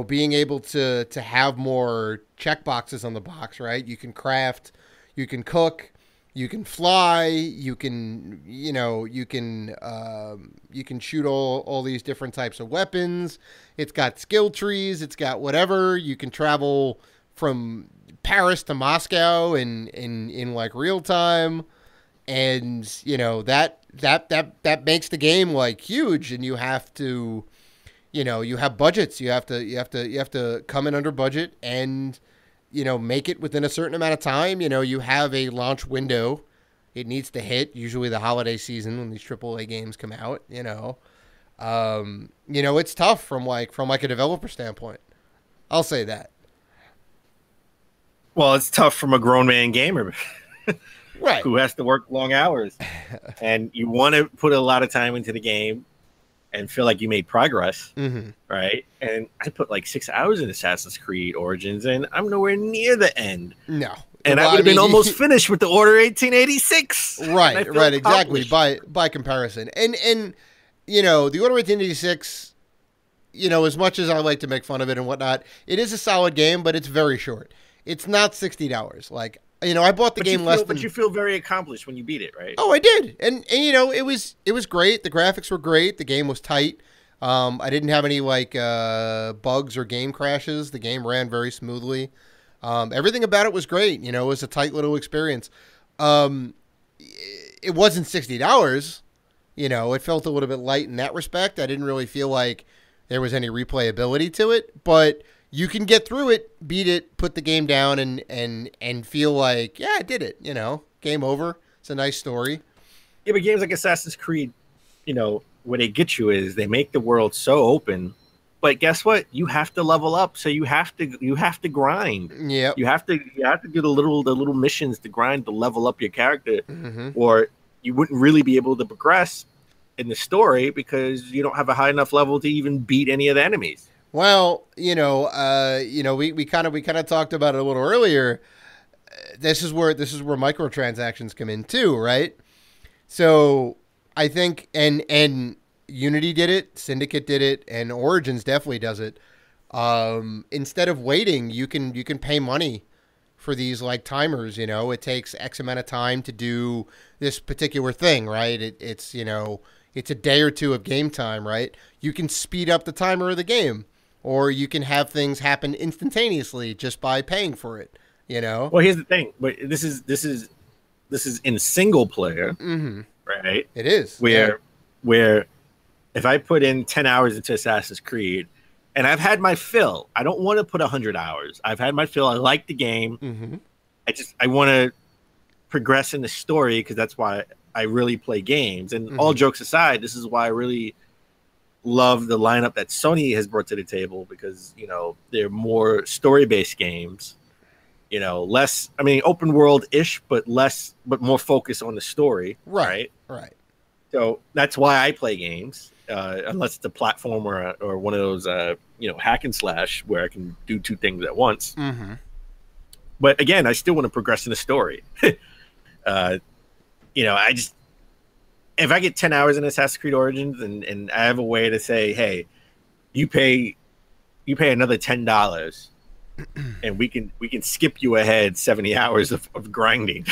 being able to have more checkboxes on the box, right? You can craft, you can cook, you can fly, you can shoot all these different types of weapons. It's got skill trees. It's got whatever. You can travel from Paris to Moscow in like real time, and that makes the game like huge. And you have to, you have budgets. You have to come in under budget and make it within a certain amount of time. You have a launch window. It needs to hit usually the holiday season when these AAA games come out. It's tough from a developer standpoint. I'll say that. Well, it's tough from a grown man gamer, right? Who has to work long hours, and you want to put a lot of time into the game and feel like you made progress, right? And I put like 6 hours in Assassin's Creed Origins, and I'm nowhere near the end. No, And I would have been almost finished with the Order 1886. Right, exactly. By comparison, and you know, the Order 1886. You know, as much as I like to make fun of it and whatnot, it is a solid game, but it's very short. It's not $60. Like, you know, I bought the game less than. But you feel very accomplished when you beat it, right? Oh, I did, and you know, it was great. The graphics were great. The game was tight. I didn't have any like bugs or game crashes. The game ran very smoothly. Everything about it was great. You know, it was a tight little experience. It wasn't $60. You know, it felt a little bit light in that respect. I didn't really feel like there was any replayability to it, but you can get through it, beat it, put the game down, and feel like, yeah, I did it. You know, game over. It's a nice story. Yeah, but games like Assassin's Creed, you know, where they get you is they make the world so open. But guess what? You have to level up, so you have to grind. Yeah, you have to do the little missions to grind to level up your character, or you wouldn't really be able to progress in the story because you don't have a high enough level to even beat any of the enemies. Well, we kind of talked about it a little earlier. This is where microtransactions come in too, right? So I think and Unity did it, Syndicate did it, and Origins definitely does it. Instead of waiting, you can pay money for these like timers. You know, it takes X amount of time to do this particular thing, right? It's you know, it's a day or two of game time, right? You can speed up the timer of the game, or you can have things happen instantaneously just by paying for it. You know. Well, here's the thing, but this is in single player, right? It is where if I put in 10 hours into Assassin's Creed, and I've had my fill, I don't want to put 100 hours. I've had my fill. I like the game. I want to progress in the story because that's why I really play games. And all jokes aside, this is why I really love the lineup that Sony has brought to the table because, you know, they're more story-based games, you know, less, I mean, open world-ish, but more focus on the story. Right. So that's why I play games, unless it's a platform or one of those, you know, hack and slash where I can do two things at once. But again, I still want to progress in the story. You know, if I get 10 hours in Assassin's Creed Origins and I have a way to say, hey, you pay another $10 and we can skip you ahead 70 hours of grinding.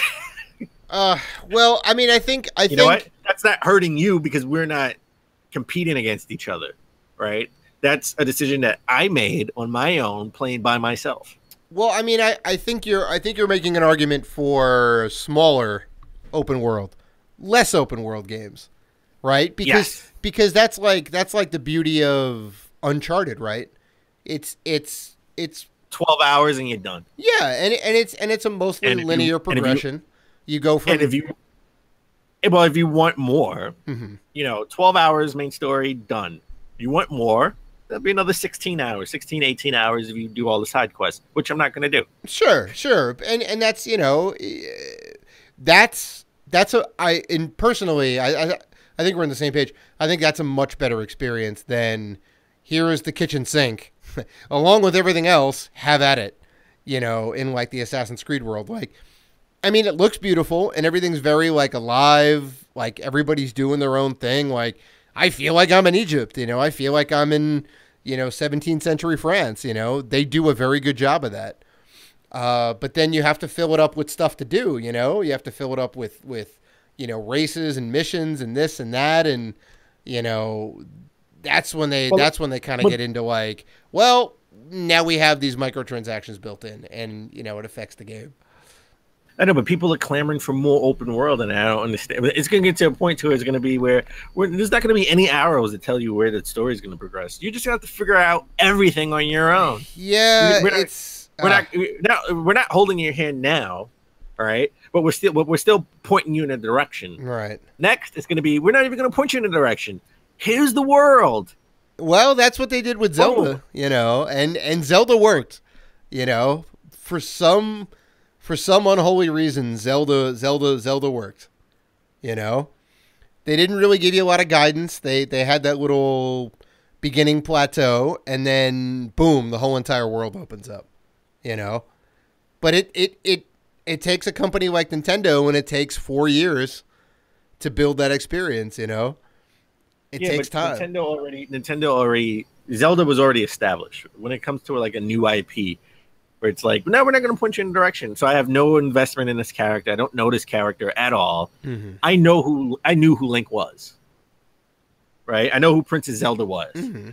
Well, I mean, I think you know what? That's not hurting you because we're not competing against each other, right? That's a decision that I made on my own, playing by myself. Well, I mean, I think you're making an argument for smaller open world, less open world games, right? Because that's like the beauty of Uncharted, right? It's 12 hours and you're done. Yeah, and it's a mostly linear progression. You go from if you want more, you know, 12 hours main story done. You want more, that'll be another 16 hours, 18 hours if you do all the side quests, which I'm not going to do. Sure. And that's, you know, personally, I think we're on the same page. I think that's a much better experience than here is the kitchen sink, along with everything else, have at it, you know, in like the Assassin's Creed world. Like, I mean, it looks beautiful and everything's very like alive, like everybody's doing their own thing. Like, I feel like I'm in Egypt, you know, I feel like I'm in, you know, 17th century France, you know, they do a very good job of that. But then you have to fill it up with stuff to do, you know, you have to fill it up with, you know, races and missions and this and that. And, you know, that's when they kind of get into like, well, now we have these microtransactions built in and, you know, it affects the game. I know, but people are clamoring for more open world, and I don't understand. It's going to get to a point to where it's going to be where there's not going to be any arrows that tell you where the story is going to progress. You just have to figure out everything on your own. Yeah, we're not holding your hand now, all right? But we're still pointing you in a direction. Right. Next, it's going to be we're not even going to point you in a direction. Here's the world. Well, that's what they did with Zelda, you know, and Zelda worked, you know, for some unholy reason, Zelda worked. You know, they didn't really give you a lot of guidance. They had that little beginning plateau, and then boom, the whole entire world opens up. You know, but it it takes a company like Nintendo, and it takes 4 years to build that experience. You know, it takes time. Nintendo already, Zelda was already established. When it comes to like a new IP, where it's like, no, we're not going to point you in a direction. So I have no investment in this character. I don't know this character at all. Mm-hmm. I knew who Link was. Right? I know who Princess Zelda was. Mm-hmm.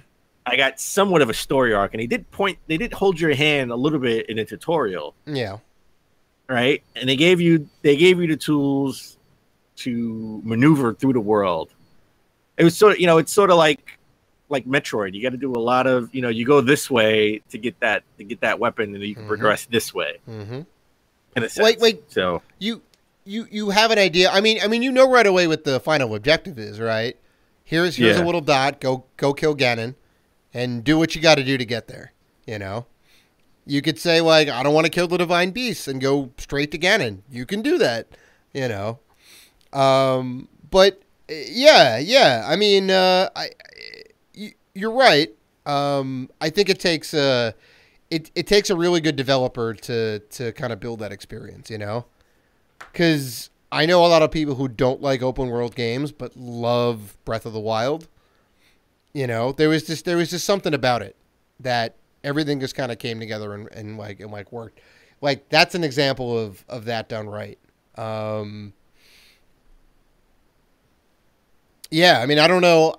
I got somewhat of a story arc, and they did hold your hand a little bit in a tutorial. Yeah. Right? And they gave you the tools to maneuver through the world. It was it's sort of like Metroid. You got to do a lot of, you go this way to get that weapon, and you can progress this way. Mm-hmm. In a sense. Wait. So you have an idea. I mean, you know right away what the final objective is, right? Here's a little dot. Go kill Ganon, and do what you got to do to get there. You know, you could say like, I don't want to kill the divine beasts, and go straight to Ganon. You can do that. You know, but yeah. I mean, you're right. I think it takes it takes a really good developer to kind of build that experience, you know? Because I know a lot of people who don't like open world games but love Breath of the Wild. You know, there was just something about it that everything just kind of came together and worked. Like, that's an example of that done right. Yeah, I mean, I don't know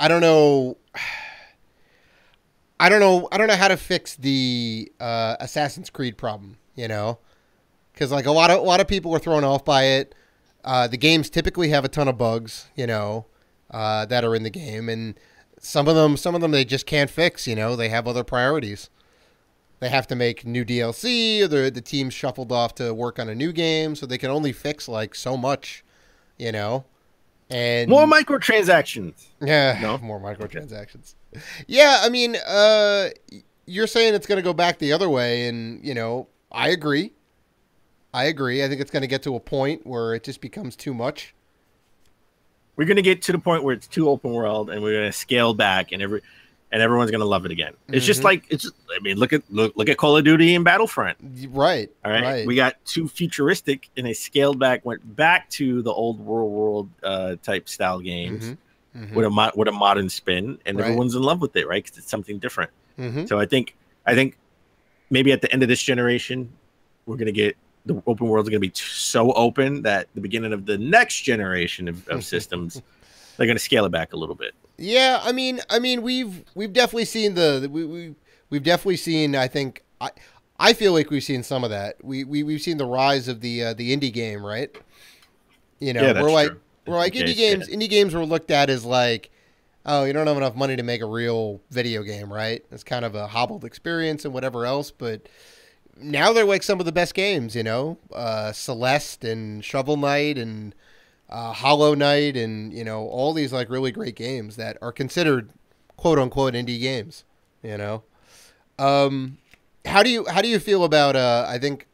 how to fix the Assassin's Creed problem, you know, because like a lot of people were thrown off by it. The games typically have a ton of bugs, you know, that are in the game, and some of them they just can't fix. You know, they have other priorities. They have to make new DLC, or the team's shuffled off to work on a new game, so they can only fix like so much, you know. And more microtransactions. Yeah, no? More microtransactions. Yeah, I mean, you're saying it's going to go back the other way, and, you know, I agree. I think it's going to get to a point where it just becomes too much. We're going to get to the point where it's too open world, and we're going to scale back, and everyone's going to love it again. It's just like, I mean, look at Call of Duty and Battlefront. Right. All right. Right. We got too futuristic, and they scaled back, went back to the old world type style games. Mm-hmm. With a modern spin, and everyone's in love with it, right? Because it's something different. Mm-hmm. So I think maybe at the end of this generation, we're gonna get the open world is gonna be so open that the beginning of the next generation of systems, they're gonna scale it back a little bit. Yeah, I mean, we've definitely seen we've definitely seen. I think I feel like we've seen some of that. We've seen the rise of the indie game, right? You know, yeah, we're like indie games were looked at as like, oh, you don't have enough money to make a real video game, right? It's kind of a hobbled experience and whatever else, but now they're like some of the best games, you know, Celeste and Shovel Knight and Hollow Knight, and, you know, all these like really great games that are considered quote unquote indie games, you know. How do you feel about I think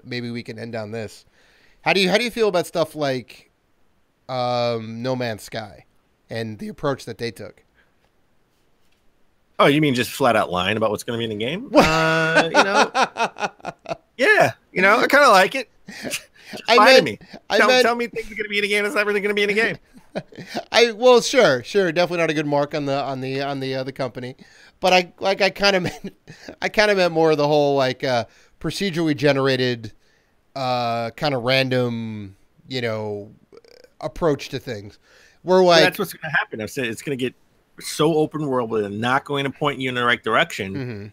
maybe we can end on this. How do you feel about stuff like No Man's Sky and the approach that they took? Oh, you mean just flat out lying about what's going to be in the game? You know, yeah, you know, I kind of like it. Just lie to me. Tell me things are going to be in a game that's not really going to be in a game. Sure, definitely not a good mark on the company, but I kind of meant more of the whole like procedurally generated kind of random, you know, approach to things. We're like, that's what's going to happen. I said it's going to get so open world, but they're not going to point you in the right direction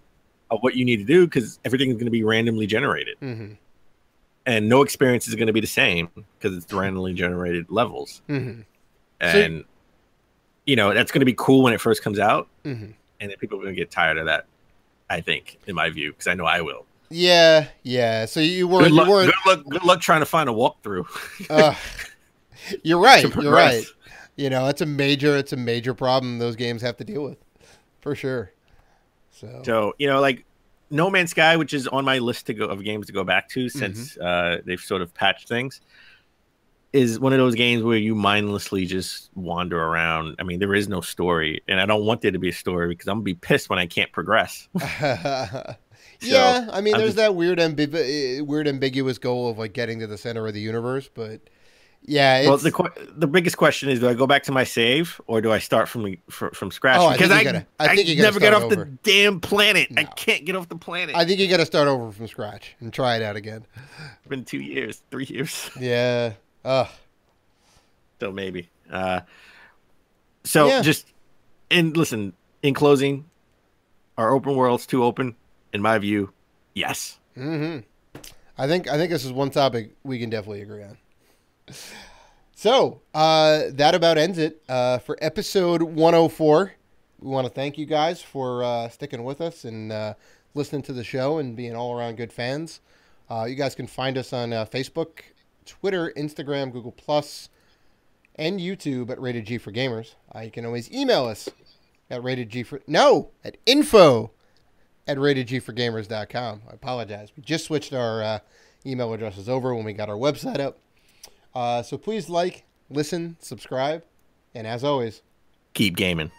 of what you need to do, because everything is going to be randomly generated, and no experience is going to be the same because it's randomly generated levels. And you know, that's going to be cool when it first comes out, and then people are going to get tired of that. I think, in my view, because I know I will. Yeah. So you weren't. Good luck trying to find a walkthrough. You're right. You know, it's a major problem those games have to deal with, for sure. So you know, like No Man's Sky, which is on my list of games to go back to since they've sort of patched things, is one of those games where you mindlessly just wander around. I mean, there is no story, and I don't want there to be a story because I'm gonna be pissed when I can't progress. So, yeah, I mean, there's that weird ambiguous goal of like getting to the center of the universe, but yeah. It's... Well, the biggest question is: do I go back to my save or do I start from scratch? Oh, because I think you never get off the damn planet. No. I can't get off the planet. I think you got to start over from scratch and try it out again. It's been 2 years, 3 years. Yeah. So maybe. Just listen. In closing, are open worlds too open? In my view, yes. Mm-hmm. I think this is one topic we can definitely agree on. So that about ends it for episode 104. We want to thank you guys for sticking with us and listening to the show and being all around good fans. You guys can find us on Facebook, Twitter, Instagram, Google+, and YouTube at Rated G for Gamers. You can always email us at info@ratedgforgamers.com. I apologize. We just switched our email addresses over when we got our website up. So please like, listen, subscribe, and as always, keep gaming.